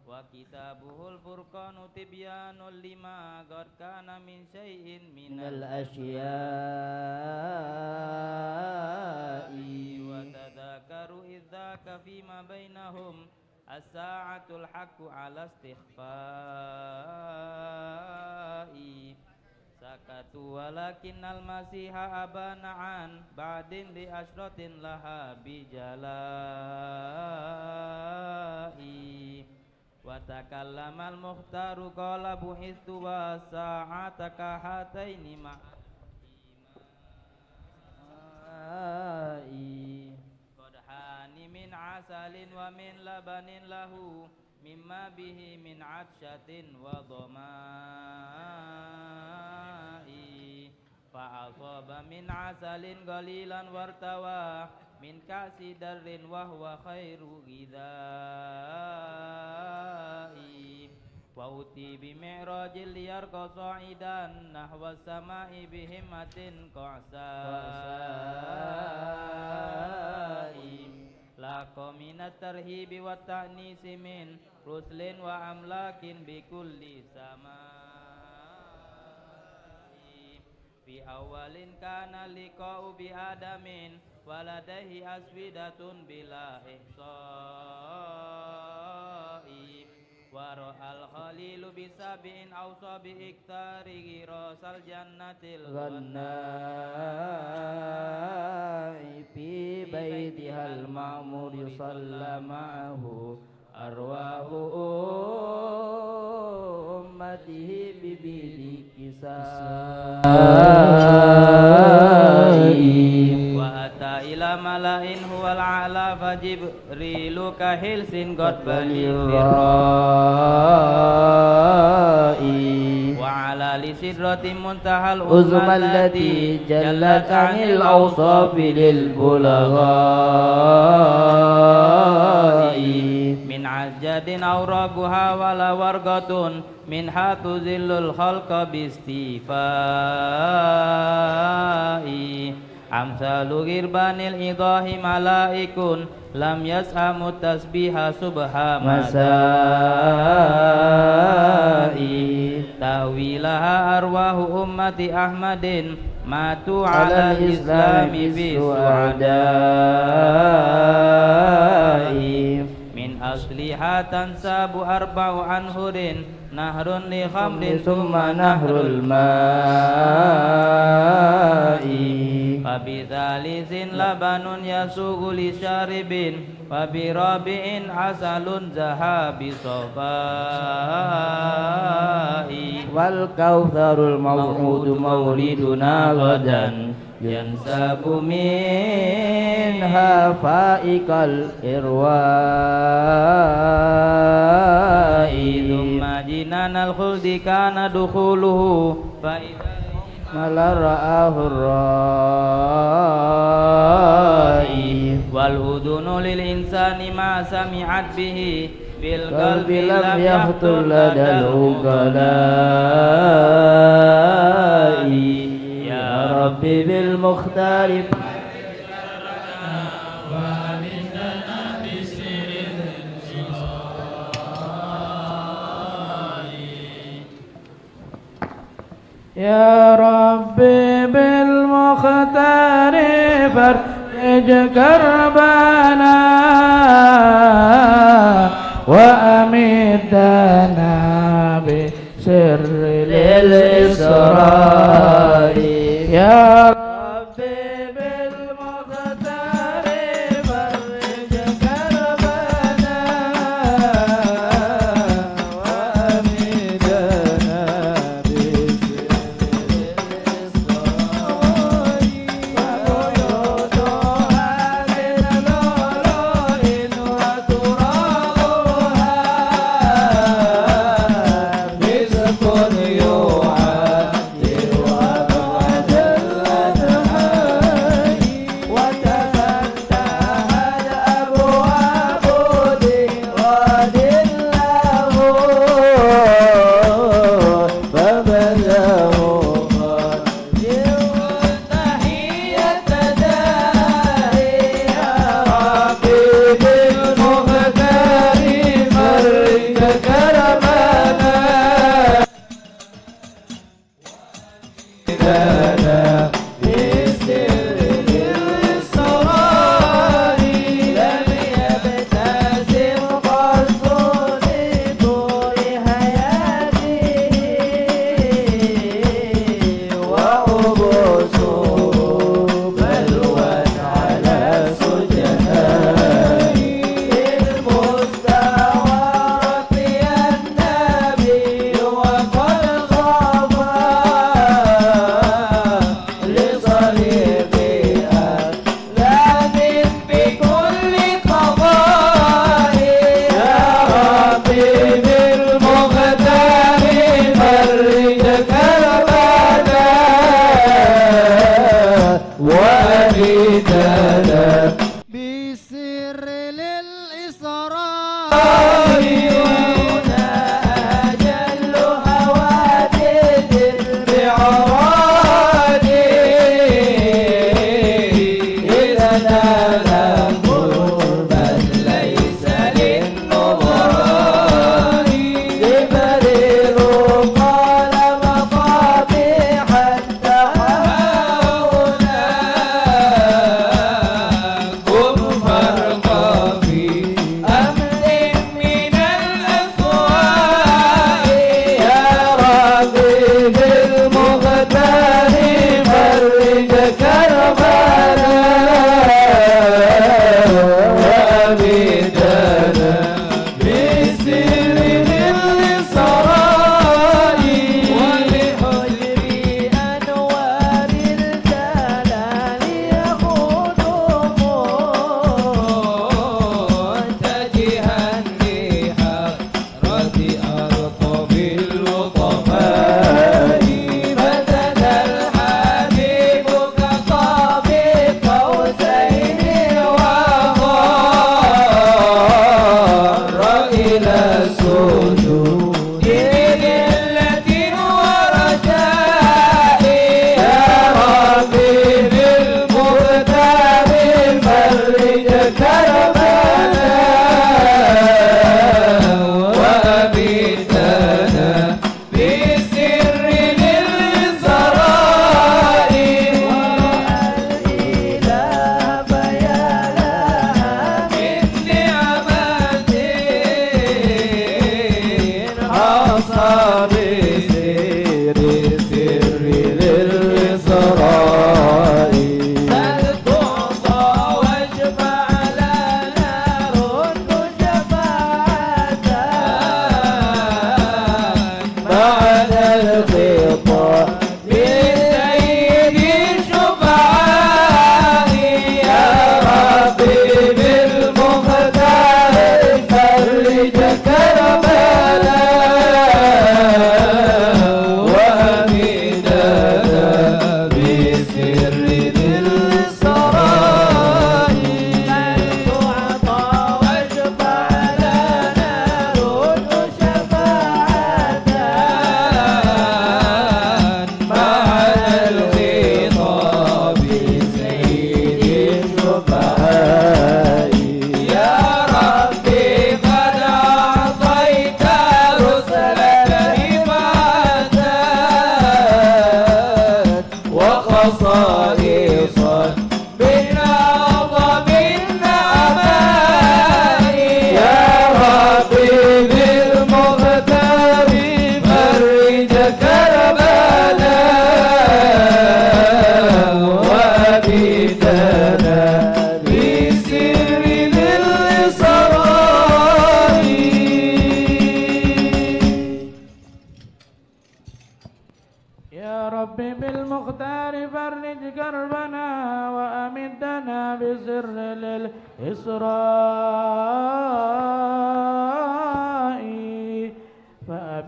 wa kitabuhul furqanu tibyanul lima qad kana min syai'in minal asya'i wa tadhakaru idzaka fima bainahum as-sa'atul haqqu ala istighfa'i sakatu walakinnal masiha abana'an ba'din li asyratin laha bijala'i wa takallamal mukhtaru qala buhistu wa sa'ataka hataini ma'i qadhani min asalin wa min labanin lahu mimma bihi min atshatin wa dhamai fa'asaba min asalin qalilan wartawa min kasi darrin wa huwa khairu ghidai wa uti bi mi'rajil yarqa sa'idan nahwa samai bi himmatin qasai laqa minat tarhibi wa ta'nisi min ruslin wa amlakin bi kulli samai fi awalin kana liqa'u bi adamin waladaihi aswidatun bila ihsa'i wa ra'al khalilu bisabi'in awsa bi iktari rasal jannatil ghannai fi baitihal ma'mur yusalla ma'ahu arwahu ummatihi bibidi kisai wa ata ila malain huwal a'la fajibrilu kahilsin qad balirrai wa ala lisidratin muntahal uzmallati jallat anil awsafi lil bulaghai min ajadin awraguha wala wargatun min hatu zillul khalqa bistifai amsalu girbanil idahi malaikun lam yas'amu tasbiha subha masai tawilaha arwahu ummati ahmadin matu ala islami bi su'adai min asliha tansabu arba'u anhurin nahrun li khamrin summa nahrul ma'i fabithalisin labanun yasugu li syaribin fabirabi'in asalun zahabi sofai wal kawtharul maw'udu mawliduna gadan yansabu minha fa'iqal irwa'i thumma jinanal khuldi kana dukhuluhu fa'idha malar ra'ahu ra'i wal udhunu lil insani ma sami'at bihi fil qalbi lam yahtul ladal uqala'i Rabbi bil mukhtari Ya Rabbi bil mukhtari farij karbana wa amidana bi sirri lil isra'i Ya Rabbi bil mukhtari farij karbana wa amidana bi sirri isra'i wa quyudu hadil lulu'in wa turabuha rizqun yu'addiru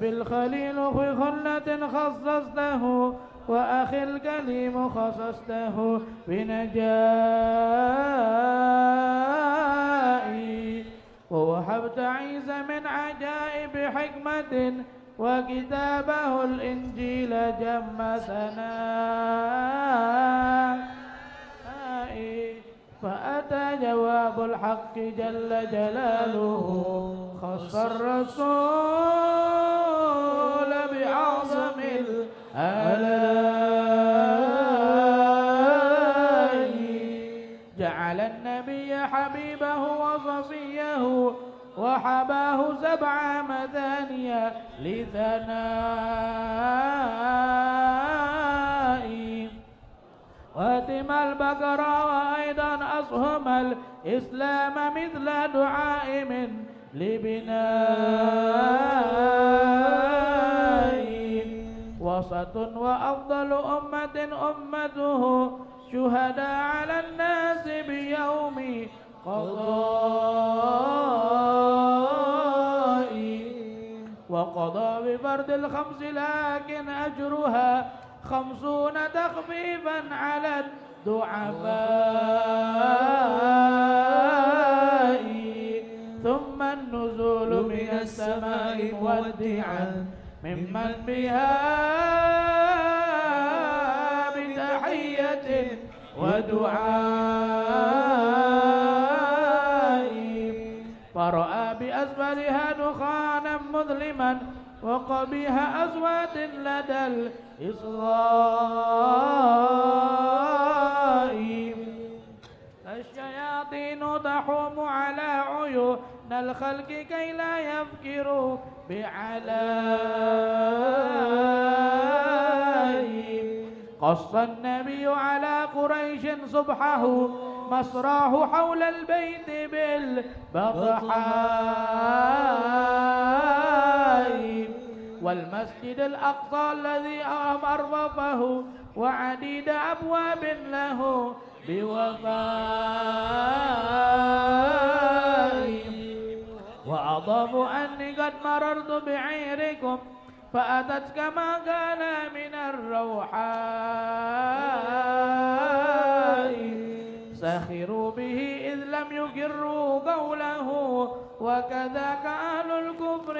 بالخليل في خلة خصصته وأخي الكليم خصصته بنجائي ووهبت عيسى من عجائب حكمة وكتابه الإنجيل جم ثنائي فأتى جواب الحق جل جلاله خص الرسول بعظم الآلاء وحباه 7 مثانيا لثنائي واتم البقرة وأيضا أصهم الإسلام مثل دعاء من لبنائي وسط وأفضل أمة أمته شهداء على الناس بيوم قضائي وقضى بفرض الخمس لكن أجرها 50 تخفيفا على الضعفاء ثم النزول من السماء مودعا ممن بها بتحية ودعاء فرأى بأسفلها دخانا مظلما وقبيح أصوات لدى الإصغاء الشياطين تحوم على عيون الخلق كي لا يفكروا بعلاء قص النبي على قريش صبحه مسراه حول البيت بالبطحاء والمسجد الأقصى الذي أرففه وعديد أبواب له بوفاء وأضاف أني قد مررت بعيركم فأتت كما كان من الروحاء سخروا به إذ لم يقروا قوله وكذاك أهل الكفر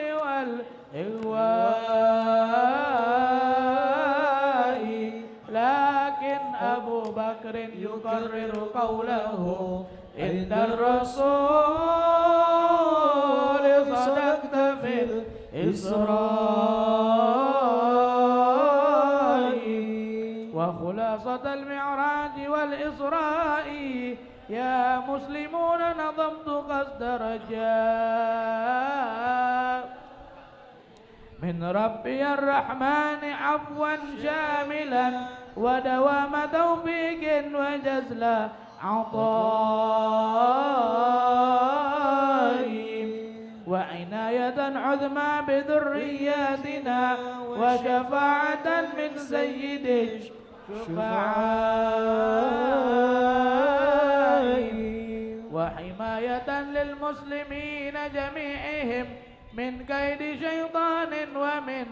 والإغواء لكن أبو بكر يكرر قوله إن الرسول صدقت في الإسراء وخلاصة المعراج والإسراء يا مسلمون نظمت قصد رجاء من ربي الرحمن عفوا شاملا ودوام توفيق وجزل عطاء وعناية عظمى بذرياتنا وشفاعة من سيد الشفعاء وحماية للمسلمين جميعهم من كيد شيطان ومن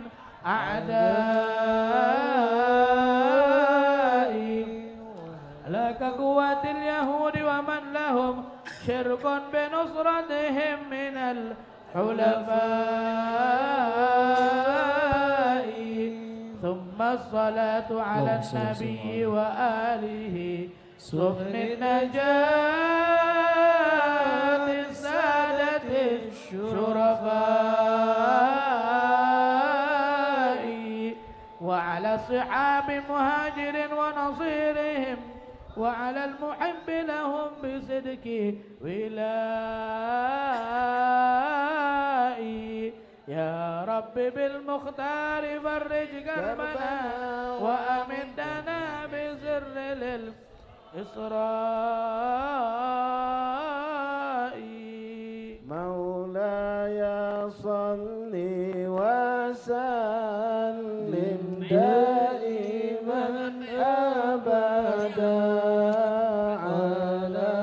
أعداء لك قوة اليهود ومن لهم شرك بنصرتهم من الحلفاء ثم الصلاة على النبي وآله سفن النجاة السادة الشرفاء وعلى الصحاب مهاجر ونصيرهم وعلى المحب لهم بصدق ولائي يا رب بالمختار فرج كربنا وأمدنا بسر للإسراء مولاي صل وسلم دائما أبدا على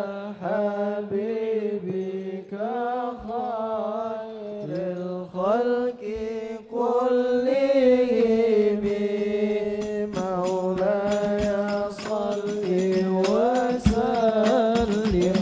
حبيبك خير الخلق كلهم مولاي صل وسلم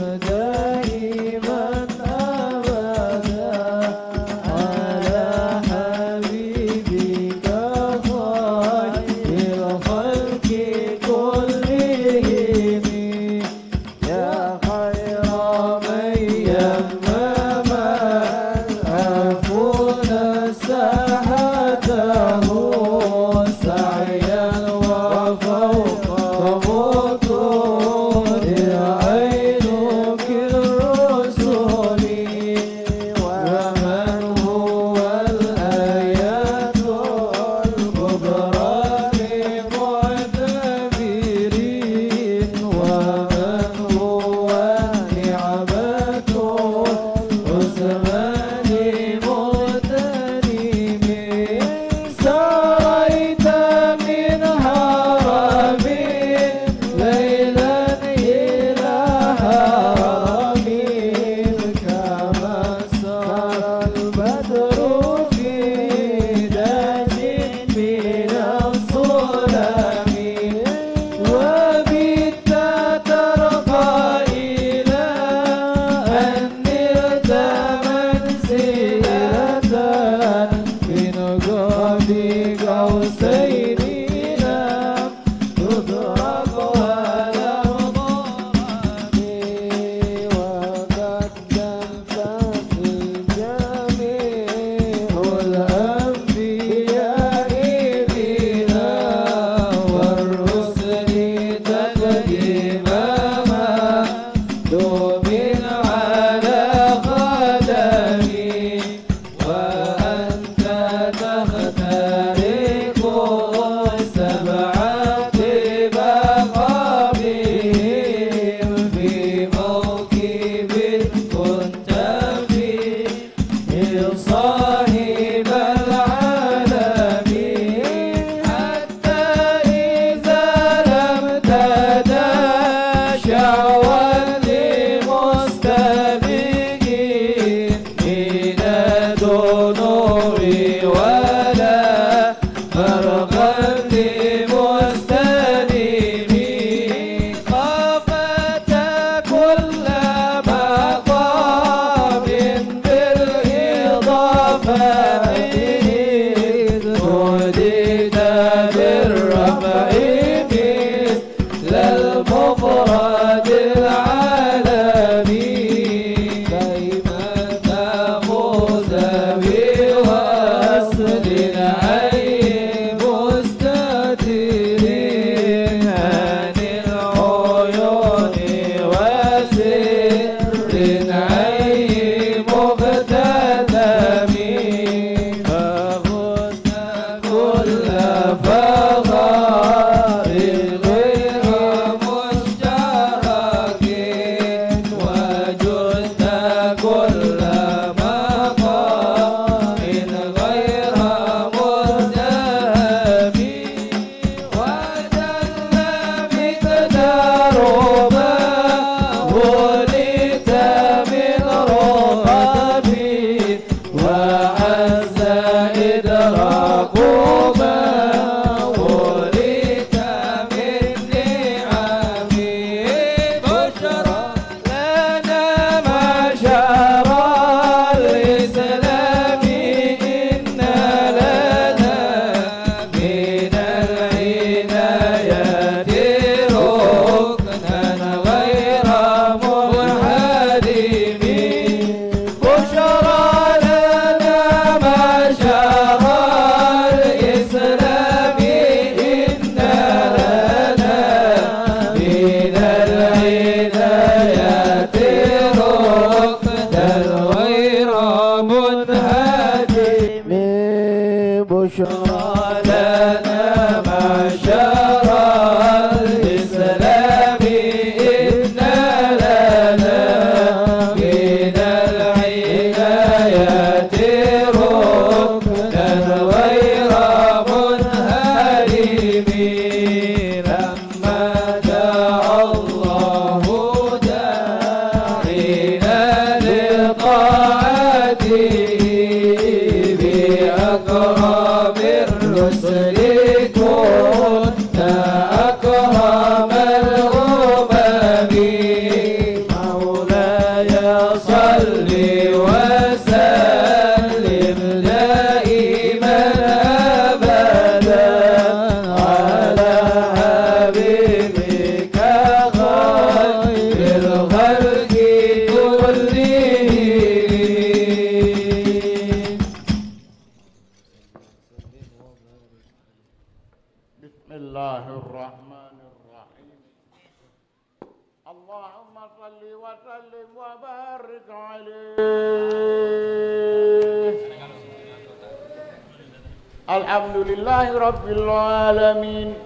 Alhamdulillahi Rabbil Alamin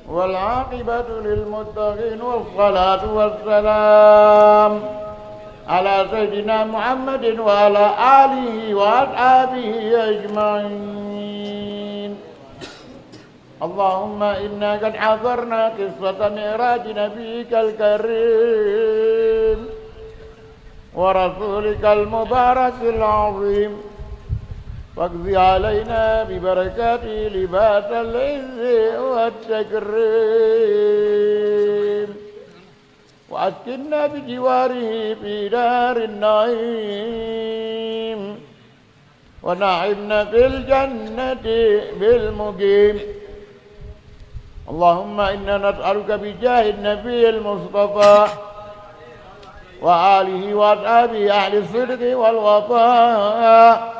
wal aqibatu lil muttaqin wassalatu wassalam ala sayyidina Muhammadin wa ala alihi wa ashabihi ajma'in. Allahumma inna qad hadarna qissata mi'raj nabiyyikal karim wa rasulikal mubarakil azim. واقضي علينا ببركاته لباس العز والتكريم وأسكننا بجواره في دار النعيم ونعمنا في الجنة بالمقيم. اللهم إنا نسألك بجاه النبي المصطفى وآله وأصحابه أهل الصدق والوفاء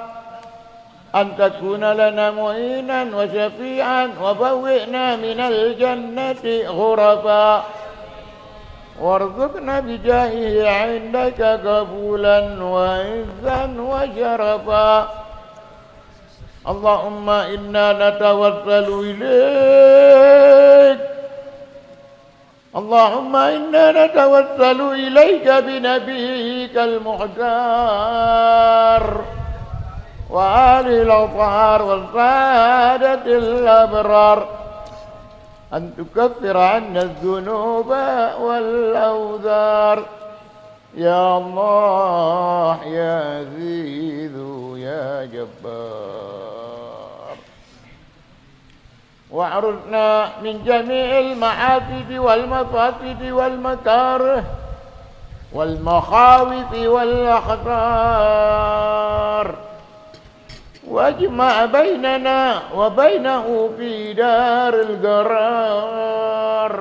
أن تكون لنا معينا وشفيعا وبوئنا من الجنة غرفا وارزقنا بجاهه عندك قبولا وعزا وشرفا. اللهم إنا نتوسل إليك اللهم إنا نتوسل إليك بنبيك المختار وآله الأطهار والسادة الأبرار أن تكفر عنا الذنوب والأوزار. يا الله يا عزيز يا جبار واعرضنا من جميع المحاسد والمفاسد والمكاره والمخاوف والأخطار واجمع بيننا وبينه في دار القرار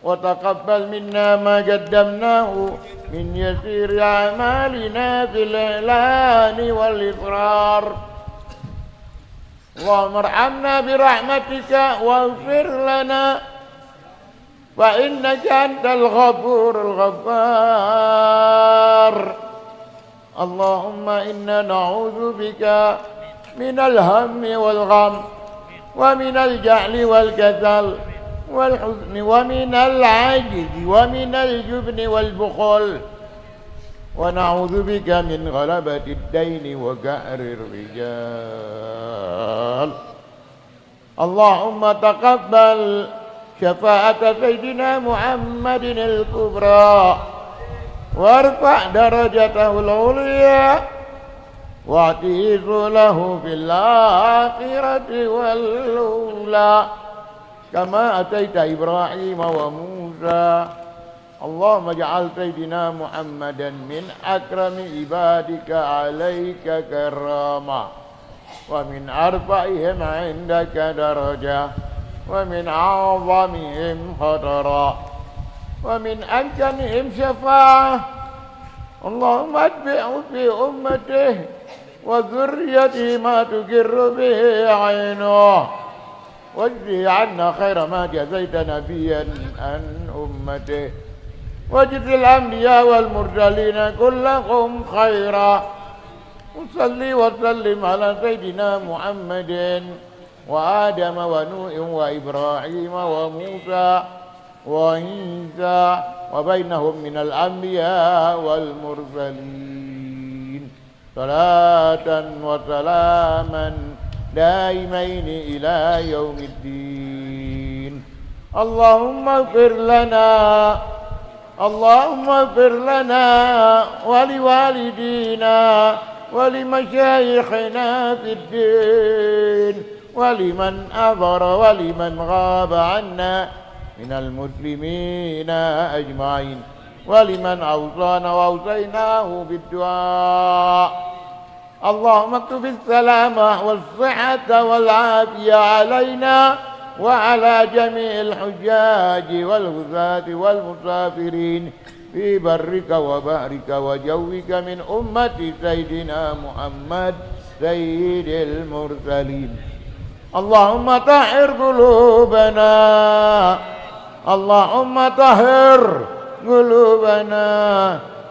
وتقبل منا ما قدمناه من يسير أعمالنا في الإعلان والإصرار اللهم ارحمنا برحمتك واغفر لنا فإنك أنت الغفور الغفار. اللهم إنا نعوذ بك من الهم والغم ومن الجهل والكسل والحزن ومن العجز ومن الجبن والبخل ونعوذ بك من غلبة الدين وقهر الرجال. اللهم تقبل شفاعة سيدنا محمد الكبرى وارفع درجته العليا واعطيه له في الآخرة والأولى كما أتيت إبراهيم وموسى. اللهم اجعل سيدنا محمدا من أكرم عبادك عليك كرامة ومن أرفعهم عندك درجة ومن أعظمهم خطرا ومن أمكنهم شفاعة. اللهم اتبعه في أمته وذريته ما تقر به عينه واجزي عنا خير ما جزيت نبيا عن أمته واجزي الأنبياء والمرسلين كلهم خيرا. وصلي وسلم على سيدنا محمد وآدم ونوح وإبراهيم وموسى وعيسى وبينهم من الأنبياء والمرسلين صلاة وسلاما دائمين إلى يوم الدين. اللهم اغفر لنا اللهم اغفر لنا ولوالدينا ولمشايخنا في الدين ولمن حضر ولمن غاب عنا من المسلمين أجمعين ولمن أوصانا وأوصيناه بالدعاء. اللهم اكتب السلامة والصحة والعافية علينا وعلى جميع الحجاج والغزاة والمسافرين في برك وبحرك وجوك من أمة سيدنا محمد سيد المرسلين. اللهم طهر قلوبنا اللهم طهر قلوبنا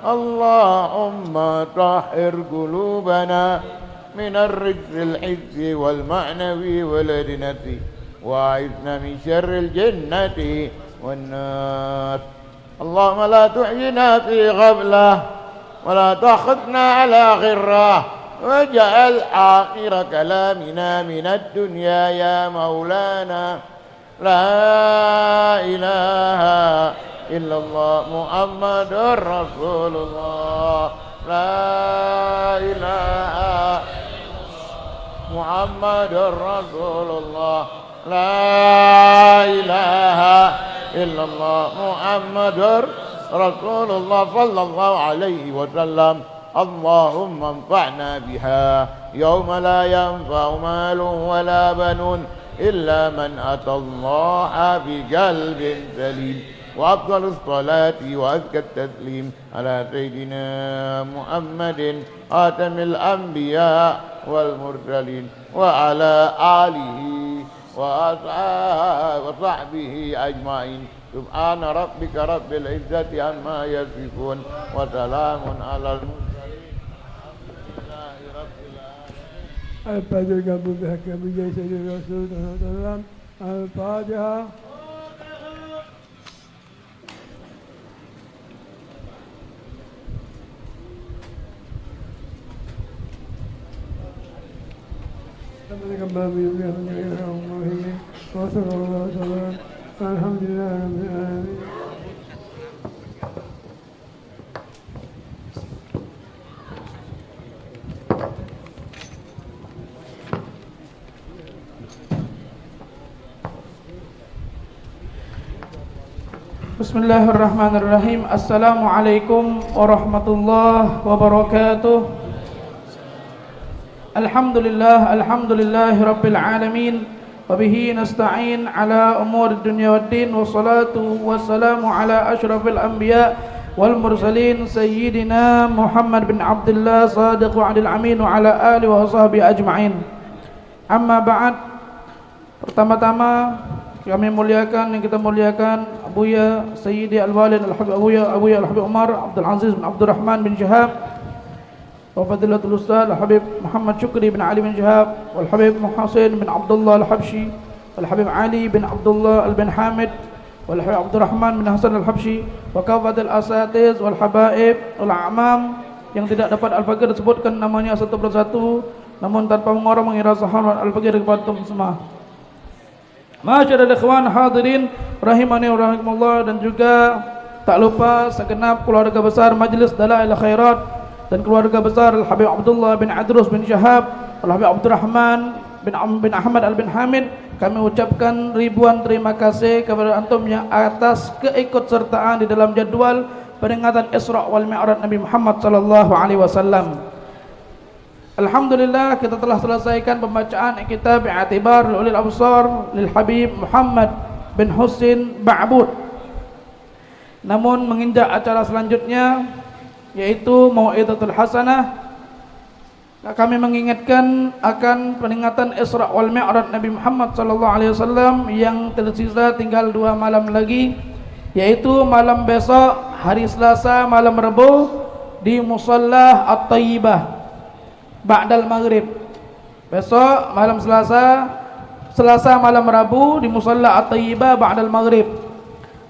اللهم طهر قلوبنا من الرجس الحسي والمعنوي والأدنى وأعذنا من شر الجنة والنار. اللهم لا تحينا في غفلة ولا تأخذنا على غرة واجعل آخر كلامنا من الدنيا يا مولانا لا إله إلا الله محمد رسول الله لا إله محمد رسول الله لا إله إلا الله محمد رسول الله صلى الله عليه وسلم. اللهم انفعنا بها يوم لا ينفع مال ولا بنون إلا من أتى الله بقلب سليم. وأفضل الصلاة وأزكى التسليم على سيدنا محمد خاتم الأنبياء والمرسلين وعلى آله وصحبه أجمعين. سبحان ربك رب العزة عما يصفون وسلام على المرسلين لله رب العالمين. الفاتحة بحق بجاه سيد الرسول صلى الله عليه وسلم. الفاتحة. الحمد لله رب العالمين. Bismillahirrahmanirrahim. Assalamualaikum warahmatullahi wabarakatuh. Alhamdulillahi rabbil alamin wa bihi nasta'in ala umur dunya waddin wassalatu wassalamu ala asyrafil anbiya wal mursalin sayyidina Muhammad bin Abdullah sadiq wa'adil amin wa ala alihi wa sahbihi ajma'in. Amma ba'd. Pertama-tama kami muliakan, yang kita muliakan Abuya Sayyidi Al-Walid Al-Habib Abuya Al-Habib Umar Abdul Aziz bin Abdul Rahman bin Shihab wa Fadilatul Ustaz Al-Habib Muhammad Syukri bin Ali bin Shihab wal Habib Muhsin bin Abdullah Al-Habsyi wal Habib Ali bin Abdullah Al-bin Hamid wal Habib Abdul Rahman bin Hasan Al-Habsyi wa kafatul asatiz wal habaib wal a'mam yang tidak dapat Al-Faqir disebutkan namanya satu persatu, namun tanpa mengorang mengira sahabat Al-Faqir kepada semua. Masyaallah ikhwan hadirin rahimani wa rahimakumullah, dan juga tak lupa segenap keluarga besar Majlis Dalail Khairat dan keluarga besar Al-Habib Abdullah bin Adrus bin Shihab, Al-Habib Abdul Rahman bin Ahmad Al-bin Hamid. Kami ucapkan ribuan terima kasih kepada antum yang atas keikutsertaan di dalam jadual peringatan Isra wal Mi'raj Nabi Muhammad sallallahu alaihi wasallam. Alhamdulillah, kita telah selesaikan pembacaan kitab I'tibar Ulil Absar lil Habib Muhammad bin Husin Ba'bud. Namun menginjak acara selanjutnya, yaitu Mau'izatul Hasanah, kami mengingatkan akan peringatan Isra wal Mi'raj Nabi Muhammad sallallahu alaihi wasallam yang tersisa tinggal 2 malam lagi, yaitu malam besok hari Selasa malam Rabu di Musalla At-Tayyibah ba'dal maghrib. Besok malam Selasa malam Rabu di Musalla At-Tayyibah ba'dal maghrib.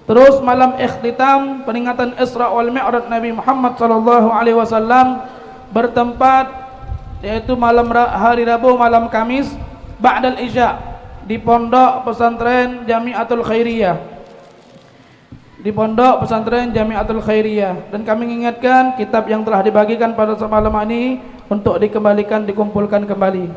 Terus malam ikhtitam peringatan Isra wal Mi'raj Nabi Muhammad sallallahu alaihi wasallam bertempat, yaitu malam hari Rabu malam Kamis ba'dal Isya di Pondok Pesantren Jami'atul Khairiyah. Di Pondok Pesantren Jami'atul Khairiyah. Dan kami mengingatkan kitab yang telah dibagikan pada semalam ini untuk dikumpulkan kembali.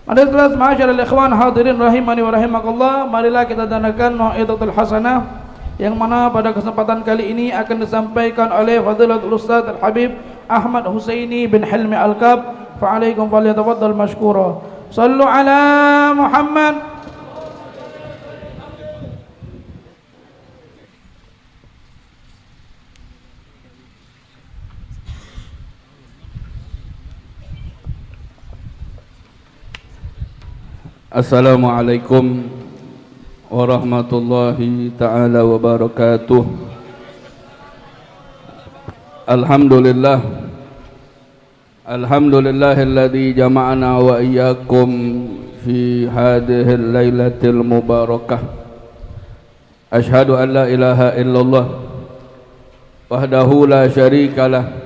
Adapun masyaallah ikhwan hadirin rahimani wa rahimakumullah, marilah kita dengarkan Mau'izatul Hasanah yang mana pada kesempatan kali ini akan disampaikan oleh Fadilatul Ustaz Al-Habib Ahmad Husaini bin Hilmi Al-Kab. Fa'alaikum falyatafaddal mashkura. Sallu ala Muhammad. Assalamualaikum warahmatullahi ta'ala wabarakatuh. Alhamdulillahilladzi jama'ana wa iyyakum fi hadhil lailatil mubarakah. Ashhadu an la ilaha illallah wahdahu la syarikalah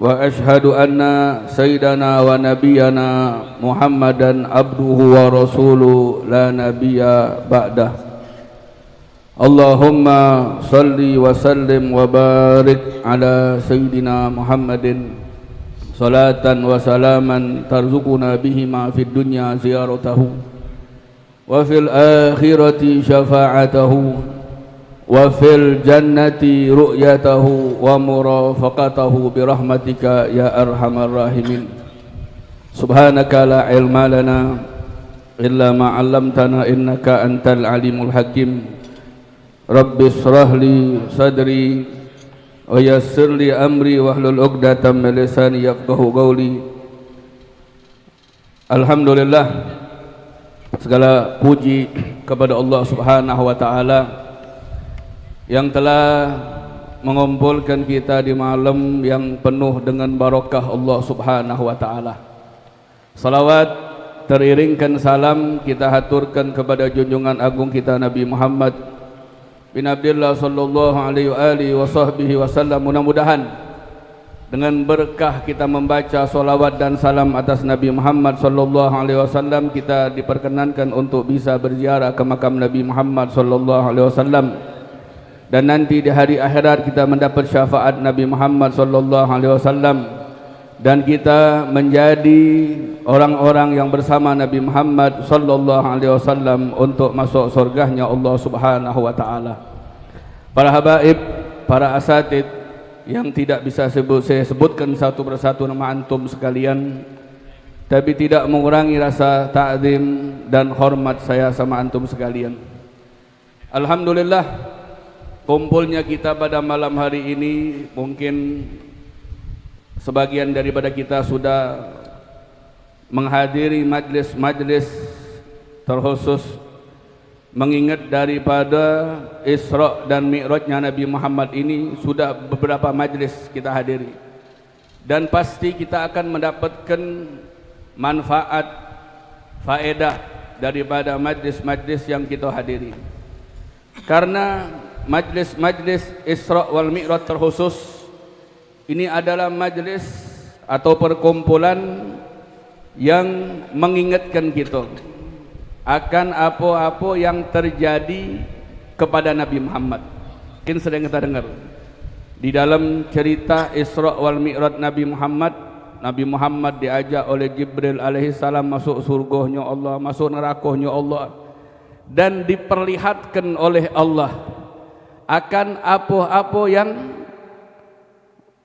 wa ashhadu anna sayyidana wa nabiyyana Muhammadan abduhu wa rasuluhu la nabiyya ba'dah. Allahumma salli wa sallim wa barik ala sayyidina Muhammadin salatan wa salaman tarzuquna bihima fid dunya ziyaratahu wa fil akhirati syafa'atahu wa fil jannati ru'yatahu wa murafaqatahu birahmatika ya arhamar rahimin. Subhanaka la ilma lana illa ma 'allamtana innaka antal alimul hakim. Rabbi shrah li sadri wa yassir li amri wahlul 'uqdatam min lisani yafqahu qawli. Alhamdulillah, segala puji kepada Allah Subhanahu wa taala yang telah mengumpulkan kita di malam yang penuh dengan barakah Allah Subhanahu wa taala. Salawat teriringkan salam kita haturkan kepada junjungan agung kita Nabi Muhammad bin Abdullah sallallahu alaihi wasallam. Mudah-mudahan dengan berkah kita membaca salawat dan salam atas Nabi Muhammad sallallahu alaihi wasallam, kita diperkenankan untuk bisa berziarah ke makam Nabi Muhammad sallallahu alaihi wasallam. Dan nanti di hari akhirat kita mendapat syafaat Nabi Muhammad sallallahu alaihi wasallam, dan kita menjadi orang-orang yang bersama Nabi Muhammad sallallahu alaihi wasallam untuk masuk surganya Allah Subhanahu wa taala. Para habaib, para asatid yang tidak bisa saya sebutkan satu persatu nama antum sekalian, tapi tidak mengurangi rasa ta'zim dan hormat saya sama antum sekalian. Alhamdulillah, kumpulnya kita pada malam hari ini, mungkin sebagian daripada kita sudah menghadiri majlis-majlis terkhusus mengingat daripada Isra dan Mi'rajnya Nabi Muhammad ini. Sudah beberapa majlis kita hadiri dan pasti kita akan mendapatkan manfaat, faedah daripada majlis-majlis yang kita hadiri, karena majlis-majlis Isra wal Mi'raj terkhusus ini adalah majlis atau perkumpulan yang mengingatkan kita akan apa-apa yang terjadi kepada Nabi Muhammad. Mungkin sering kita dengar di dalam cerita Isra wal Mi'raj Nabi Muhammad diajak oleh Jibril alaihi salam masuk surganya Allah, masuk nerakanya Allah, dan diperlihatkan oleh Allah akan apa-apa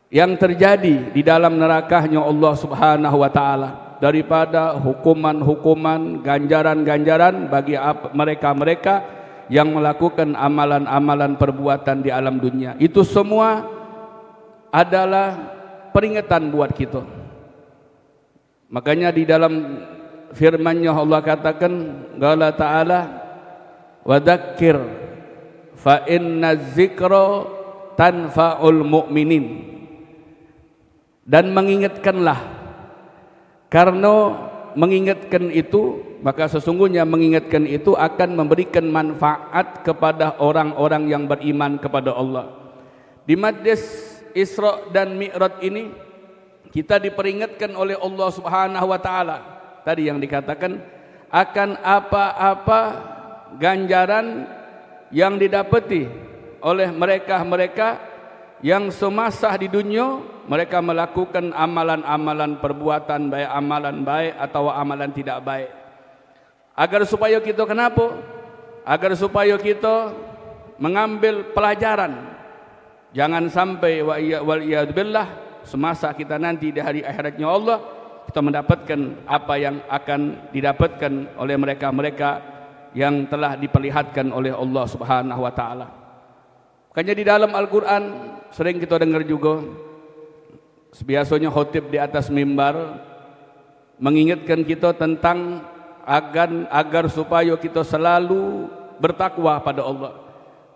yang terjadi di dalam nerakahnya Allah Subhanahu wa taala, daripada hukuman-hukuman, ganjaran-ganjaran bagi mereka-mereka yang melakukan amalan-amalan perbuatan di alam dunia. Itu semua adalah peringatan buat kita. Makanya di dalam firman-Nya Allah katakan, qala ta'ala wa dzakir fa inna dzikra tanfa'ul mu'minin, dan mengingatkanlah, karena mengingatkan itu, maka sesungguhnya mengingatkan itu akan memberikan manfaat kepada orang-orang yang beriman kepada Allah. Di majlis Isra dan Mi'raj ini kita diperingatkan oleh Allah Subhanahu wa taala tadi yang dikatakan akan apa-apa ganjaran yang didapati oleh mereka-mereka yang semasa di dunia mereka melakukan amalan-amalan perbuatan baik, amalan baik atau amalan tidak baik. Agar supaya kita kenapa? Agar supaya kita mengambil pelajaran. Jangan sampai waliyadzubillah semasa kita nanti di hari akhiratnya Allah kita mendapatkan apa yang akan didapatkan oleh mereka-mereka yang telah diperlihatkan oleh Allah Subhanahu wa taala. Makanya di dalam Al-Qur'an sering kita dengar juga, biasanya khotib di atas mimbar mengingatkan kita tentang agar supaya kita selalu bertakwa pada Allah,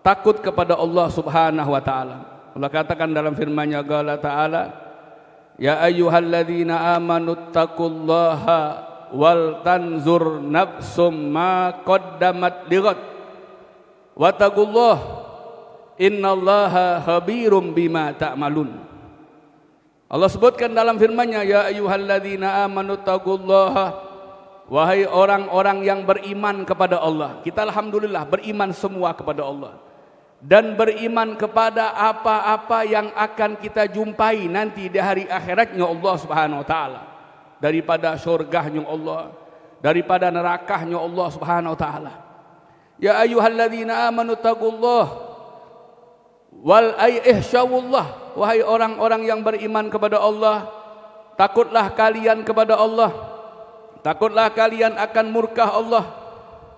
takut kepada Allah Subhanahu wa taala. Allah katakan dalam firman-Nya qala ta'ala, ya ayyuhalladzina amanu taqullaha wal tanzur nafsum ma qaddamat lighad wa taqullaha innallaha khabirum bima ta'malun. Allah sebutkan dalam firman-Nya, ya ayyuhalladzina amanu taqullaha, wahai orang-orang yang beriman kepada Allah. Kita alhamdulillah beriman semua kepada Allah dan beriman kepada apa-apa yang akan kita jumpai nanti di hari akhiratnya Allah Subhanahu wa taala, daripada surganya Allah, daripada nerakahnya Allah Subhanahu wa taala. Ya ayyuhalladzina amanu taqullaha wal ihsyawullah, wahai orang-orang yang beriman kepada Allah, takutlah kalian kepada Allah, takutlah kalian akan murka Allah,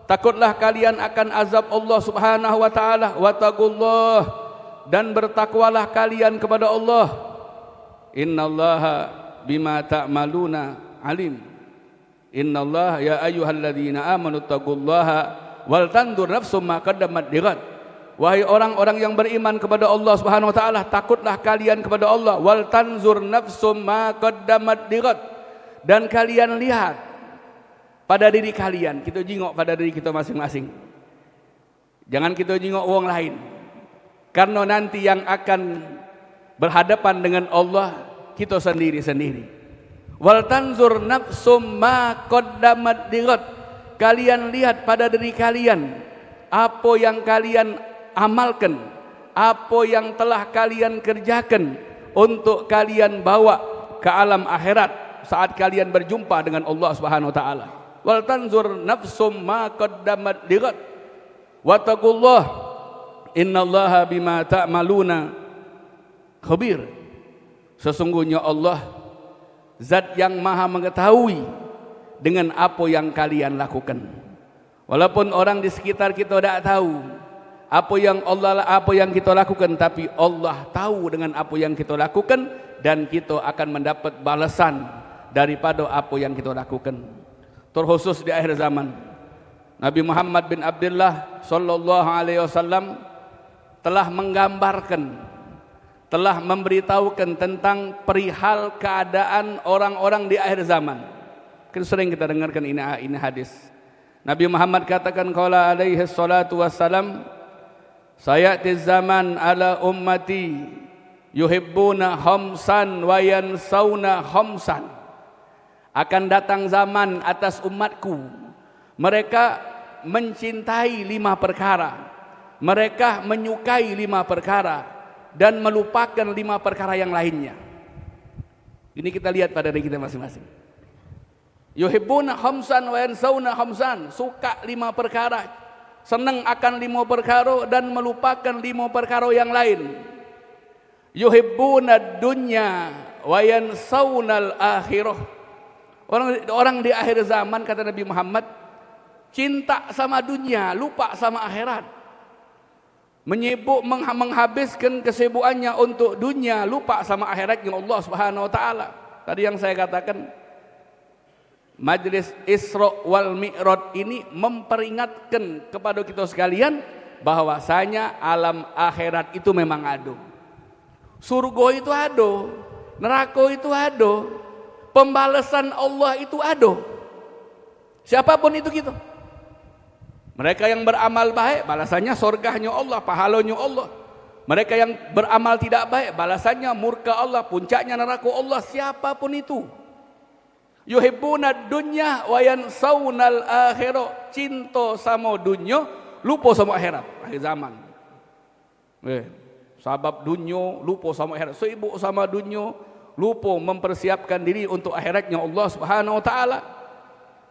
takutlah kalian akan azab Allah Subhanahu wa taala, wattaqullah, dan bertakwalah kalian kepada Allah, innallaha bima ta'maluna alim. Innallaha ya ayyuhalladzina amanu taqullaha wal tanzur nafsum ma qaddamat lighad. Wahai orang-orang yang beriman kepada Allah Subhanahu wa taala, takutlah kalian kepada Allah, wal tanzur nafsum ma qaddamat lighad, dan kalian lihat pada diri kalian. Kita jingok pada diri kita masing-masing. Jangan kita jingok orang lain. Karena nanti yang akan berhadapan dengan Allah kita sendiri-sendiri. Wal tanzur nafsum ma qaddamat lighad. Kalian lihat pada diri kalian apa yang kalian amalkan, apa yang telah kalian kerjakan untuk kalian bawa ke alam akhirat saat kalian berjumpa dengan Allah Subhanahu wa taala. Wal tanzur nafsum ma qaddamat lighad wattaqullah innallaha bima ta'maluna khabir. Sesungguhnya Allah zat yang maha mengetahui dengan apa yang kalian lakukan. Walaupun orang di sekitar kita tidak tahu apa yang kita lakukan, tapi Allah tahu dengan apa yang kita lakukan, dan kita akan mendapat balasan daripada apa yang kita lakukan, terkhusus di akhir zaman. Nabi Muhammad bin Abdullah sallallahu alaihi wasallam telah menggambarkan, telah memberitahukan tentang perihal keadaan orang-orang di akhir zaman. Kan sering kita dengarkan ini hadis. Nabi Muhammad katakan qala alaihi salatu wassalam, sayati zaman ala ummati yuhibbuna khamsan wa yansawna khamsan. Akan datang zaman atas umatku, mereka mencintai 5 perkara, mereka menyukai 5 perkara dan melupakan 5 perkara yang lainnya. Ini kita lihat pada diri kita masing-masing. Yuhibbuna khamsan wa yansawna khamsan, suka 5 perkara, senang akan 5 perkara dan melupakan 5 perkara yang lain. Yuhibbuna dunya wa yansawna al-akhirah. Orang di akhir zaman, kata Nabi Muhammad, cinta sama dunia, lupa sama akhirat. Menyibuk menghabiskan kesibukannya untuk dunia, lupa sama akhiratnya Allah Subhanahu wa taala. Tadi yang saya katakan, Majlis Isra wal Mi'raj ini memperingatkan kepada kita sekalian bahwasanya alam akhirat itu memang ada. Surga itu ada, neraka itu ada, pembalasan Allah itu ada. Siapapun itu gitu. Mereka yang beramal baik, balasannya surganya Allah, pahalanya Allah. Mereka yang beramal tidak baik, balasannya murka Allah, puncaknya neraka Allah. Siapapun itu. Yuhibbuna dunya wa yansawna al-akhirah. Cinta sama dunia, lupa sama akhirat. Akhir zaman. Sabab dunia, lupa sama akhirat. Sibuk sama dunia, lupa mempersiapkan diri untuk akhiratnya Allah Subhanahu wa taala.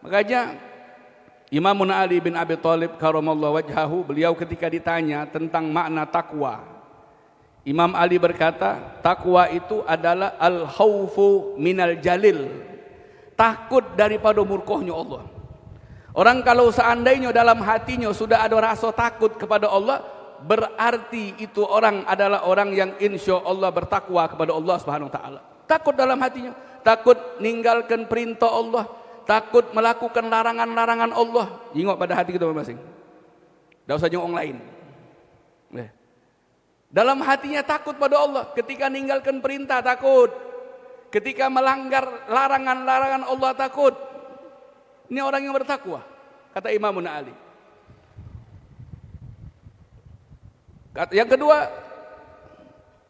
Makanya Imam Ali bin Abi Thalib karamallahu wajhahu, beliau ketika ditanya tentang makna takwa, Imam Ali berkata, takwa itu adalah al-khaufu minal jalil, takut daripada murkahnya Allah. Orang kalau seandainya dalam hatinya sudah ada rasa takut kepada Allah, berarti itu orang adalah orang yang insya Allah bertakwa kepada Allah Subhanahu wa taala. Takut dalam hatinya, takut meninggalkan perintah Allah, takut melakukan larangan-larangan Allah. Ingat pada hati kita masing-masing. Tidak usah orang lain. Dalam hatinya takut pada Allah. Ketika meninggalkan perintah takut. Ketika melanggar larangan-larangan Allah takut. Ini orang yang bertakwa, kata Imam Ali. Yang kedua,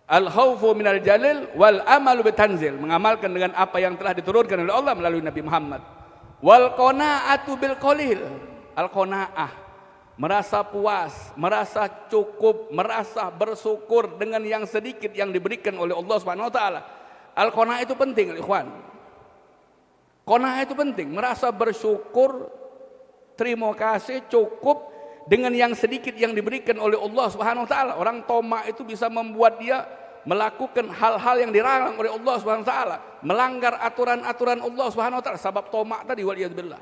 al-khawfu minal jalil wal amalu bitanzil, mengamalkan dengan apa yang telah diturunkan oleh Allah melalui Nabi Muhammad. Wal qanaatu bil qalil, al-qanaah, merasa puas, merasa cukup, merasa bersyukur dengan yang sedikit yang diberikan oleh Allah Subhanahu wa taala. Al-qanaah itu penting, ikhwan. Qanaah itu penting, merasa bersyukur, terima kasih, cukup dengan yang sedikit yang diberikan oleh Allah Subhanahu wa taala. Orang tamak itu bisa membuat dia melakukan hal-hal yang dilarang oleh Allah Subhanahu wa taala, melanggar aturan-aturan Allah Subhanahu wa taala, sebab tamak tadi, waliyadzubillah.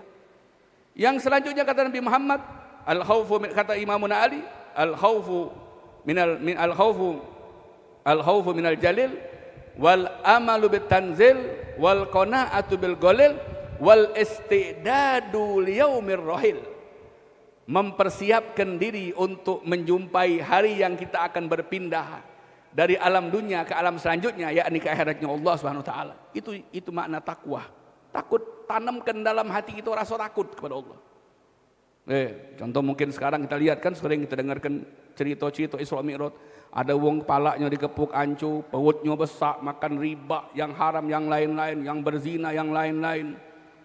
Yang selanjutnya kata Nabi Muhammad, al-khaufu, kata Imam Ali, al-khaufu minal jalil wal amalu bitanzil wal qanaatu bil qalil wal istidadu liyaumir rahil, mempersiapkan diri untuk menjumpai hari yang kita akan berpindah dari alam dunia ke alam selanjutnya, yakni ke akhiratnya Allah Subhanahu wa taala. Itu makna takwa. Takut, tanamkan dalam hati kita rasa takut kepada Allah. Contoh mungkin sekarang kita lihat kan, sering kita dengarkan cerita-cerita Isra Mi'raj, ada wong kepalanya dikepuk ancu, perutnya besar, makan riba yang haram, yang lain-lain, yang berzina, yang lain-lain.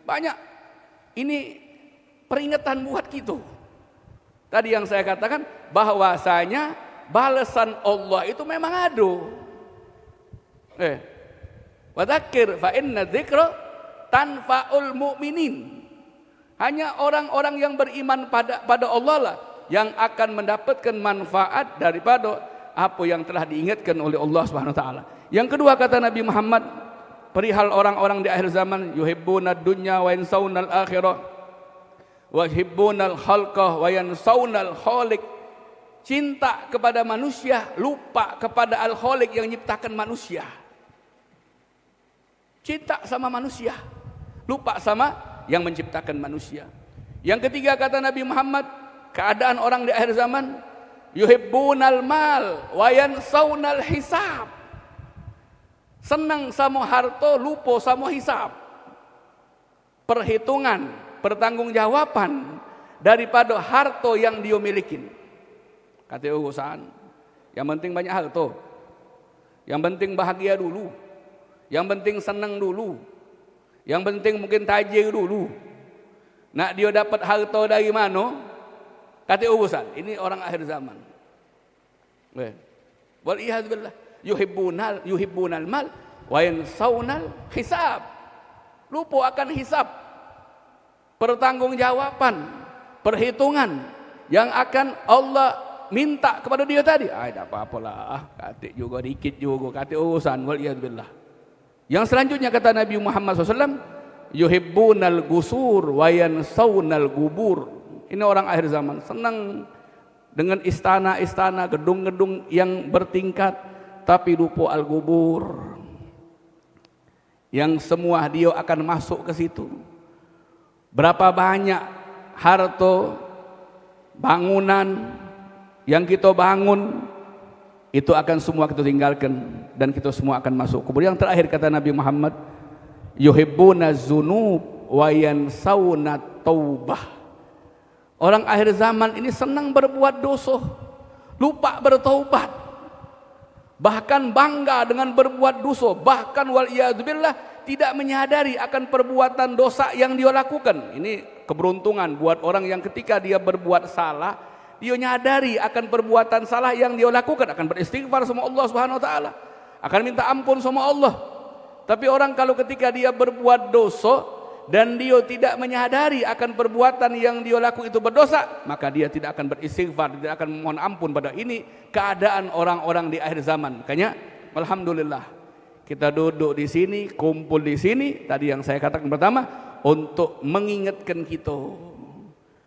Banyak. Ini peringatan buat kita. Tadi yang saya katakan bahwasanya balasan Allah itu memang ada. Wa dzakir fa inna dzikra tanfa'ul mu'minin. Hanya orang-orang yang beriman pada Allah lah yang akan mendapatkan manfaat daripada apa yang telah diingatkan oleh Allah Subhanahu wa taala. Yang kedua kata Nabi Muhammad perihal orang-orang di akhir zaman, yuhibbuna dunya wa yansawna al-akhirah wa yuhibbuna al-khalqa wa yansawna al-khaliq. Cinta kepada manusia, lupa kepada al-khaliq yang menciptakan manusia. Cinta sama manusia, lupa sama yang menciptakan manusia. Yang ketiga kata Nabi Muhammad, keadaan orang di akhir zaman, yuhibbunal mal wa yansawnal hisab. Senang sama harta, lupa sama hisab. Perhitungan, pertanggungjawaban daripada harta yang dia miliki. Kata urusan, yang penting banyak harta, yang penting bahagia dulu, yang penting senang dulu, yang penting mungkin tajir dulu. Nak dia dapat harta dari mana? Kata urusan, ini orang akhir zaman. Wal iyad billah, yuhibbunal mal wa yansawnal hisab. Lupa akan hisab, pertanggungjawaban, perhitungan yang akan Allah minta kepada dia tadi. Tak apa-apalah, kata juga dikit juga, kata urusan. Wal iyad billah. Yang selanjutnya kata Nabi Muhammad SAW, yuhibbunal gusur wa yansawnal gubur. Ini orang akhir zaman, senang dengan istana-istana, gedung-gedung yang bertingkat, tapi lupa al-gubur, yang semua dia akan masuk ke situ. Berapa banyak harta, bangunan yang kita bangun, itu akan semua kita tinggalkan dan kita semua akan masuk kubur. Yang terakhir kata Nabi Muhammad, yuhibbunaz zunub wa yansawna taubah. Orang akhir zaman ini senang berbuat dosa, lupa bertaubat, bahkan bangga dengan berbuat dosa, bahkan wal iyadzubillah tidak menyadari akan perbuatan dosa yang dia lakukan. Ini keberuntungan buat orang yang ketika dia berbuat salah, dia nyadari akan perbuatan salah yang dia lakukan, akan beristighfar sama Allah Subhanahu wa taala, akan minta ampun sama Allah. Tapi orang kalau ketika dia berbuat dosa dan dia tidak menyadari akan perbuatan yang dia lakukan itu berdosa, maka dia tidak akan beristighfar, tidak akan mohon ampun. Pada ini keadaan orang-orang di akhir zaman. Makanya alhamdulillah kita duduk di sini, kumpul di sini, tadi yang saya katakan pertama, untuk mengingatkan kita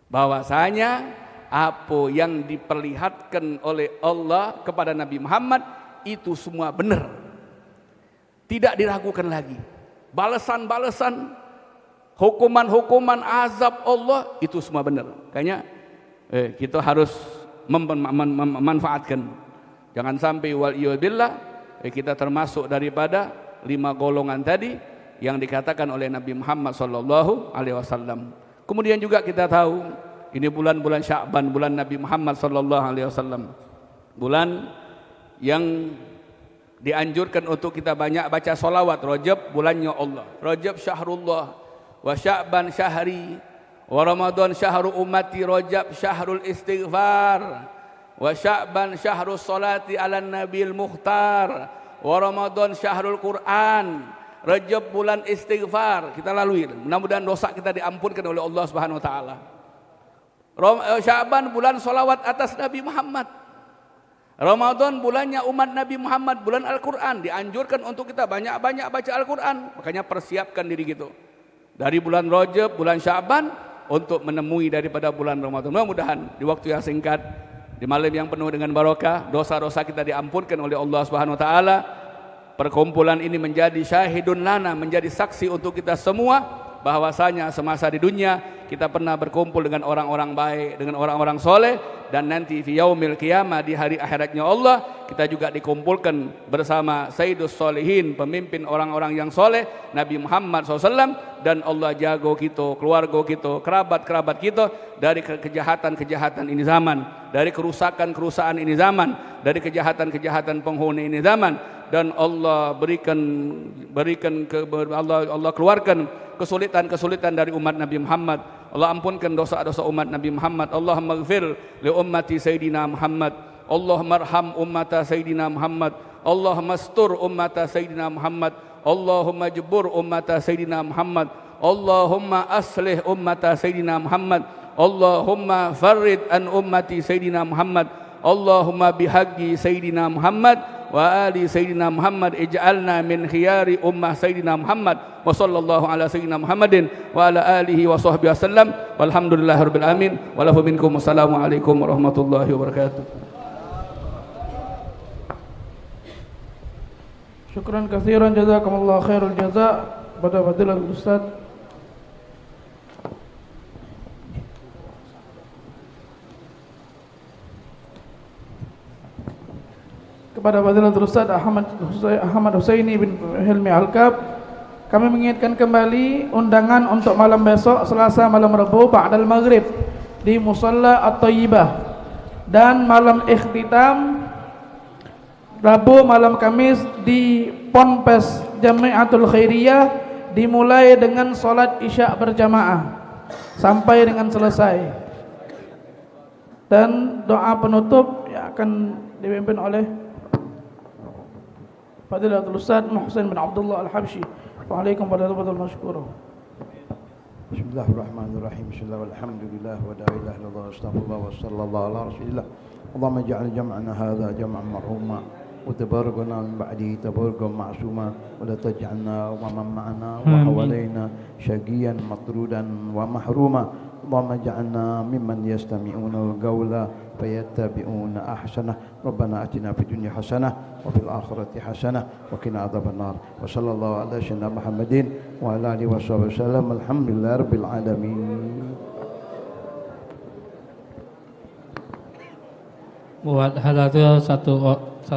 bahwasanya apa yang diperlihatkan oleh Allah kepada Nabi Muhammad itu semua benar, tidak diragukan lagi. Balasan-balasan, hukuman-hukuman azab Allah itu semua benar. Makanya kita harus memanfaatkan. Jangan sampai wal iyadillah kita termasuk daripada 5 golongan tadi yang dikatakan oleh Nabi Muhammad sallallahu alaihi wasallam. Kemudian juga kita tahu ini bulan-bulan Sya'ban, bulan Nabi Muhammad sallallahu alaihi wasallam. Bulan yang dianjurkan untuk kita banyak baca solawat. Rajab bulannya Allah, Rajab syahrullah, wa Sya'ban syahri, wa Ramadan syahru ummati, Rajab syahrul istighfar, wa Sya'ban syahrus salati ala nabil mukhtar, wa Ramadan syahrul Quran. Rajab bulan istighfar, kita lalui, mudah-mudahan dosa kita diampunkan oleh Allah Subhanahu wa taala. Sya'ban bulan salawat atas Nabi Muhammad. Ramadan bulannya umat Nabi Muhammad, bulan Al-Quran, dianjurkan untuk kita banyak-banyak baca Al-Quran. Makanya persiapkan diri gitu dari bulan Rajab, bulan Sya'ban untuk menemui daripada bulan Ramadan. Mudah-mudahan di waktu yang singkat, di malam yang penuh dengan barokah, dosa-dosa kita diampunkan oleh Allah Subhanahu wa taala. Perkumpulan ini menjadi syahidun lana, menjadi saksi untuk kita semua bahwasanya semasa di dunia kita pernah berkumpul dengan orang-orang baik, dengan orang-orang soleh, dan nanti fi yaumil qiyamah, di hari akhiratnya Allah, kita juga dikumpulkan bersama Sayyidus Solihin, pemimpin orang-orang yang soleh, Nabi Muhammad SAW, dan Allah jago kita, keluarga kita, kerabat-kerabat kita dari kejahatan-kejahatan ini zaman, dari kerusakan-kerusakan ini zaman, dari kejahatan-kejahatan penghuni ini zaman, dan Allah Allah keluarkan kesulitan-kesulitan dari umat Nabi Muhammad. Allah ampunkan dosa-dosa umat Nabi Muhammad. Allahumma ighfir li ummati Sayyidina Muhammad. Allahumma arham ummata Sayyidina Muhammad. Allahumma astur ummata Sayyidina Muhammad. Allahumma jebur ummata Sayyidina Muhammad. Allahumma aslih ummata Sayyidina Muhammad. Allahumma farrid an ummati Sayyidina Muhammad. Allahumma bihaqqi Sayyidina Muhammad wa ali Sayyidina Muhammad ij'alna min khiyari ummah Sayyidina Muhammad wa sallallahu ala Sayyidina Muhammadin wa ala alihi wa sahbihi wasallam walhamdulillahi rabbil alamin wa lafu minkum. Assalamualaikum warahmatullahi wabarakatuh. Syukran katsiran jazakumullah khairul jaza kepada Fadilatul Ustaz Ahmad Husaini bin Hilmi Alkab. Kami mengingatkan kembali undangan untuk malam besok Selasa malam Rabu ba'dal maghrib di Musalla At-Thayyibah, dan malam ikhtitam Rabu malam Kamis di Ponpes Jamiatul Khairiyah, dimulai dengan salat Isya berjamaah sampai dengan selesai, dan doa penutup yang akan dipimpin oleh Fadilatul Ustaz Muhsin bin Abdullah Al-Habsyi. Waalaikum warahmatullahi wabarakatuh. Bismillahirrahmanirrahim. Alhamdulillah wa la ilaha illallah astaghfirullah wa sallallahu ala rasulillah. Allahumma ij'al jam'ana hadha jam'an marhuma wa tabarakana min ba'dihi tabarakan ma'suma wa la taj'alna wa man ma'ana wa hawalaina syaqiyan matrudan wa mahruma. Allahumma ij'alna mimman yastami'una al-qawla fayattabi'una ahsanah. Rabbana atina fid dunya hasanah wa fil akhirati hasanah wa qina adzabannar. Wa sallallahu ala sayyidina Muhammadin wa ala alihi wasallam. Alhamdulillahi rabbil alamin. Buat halatul 164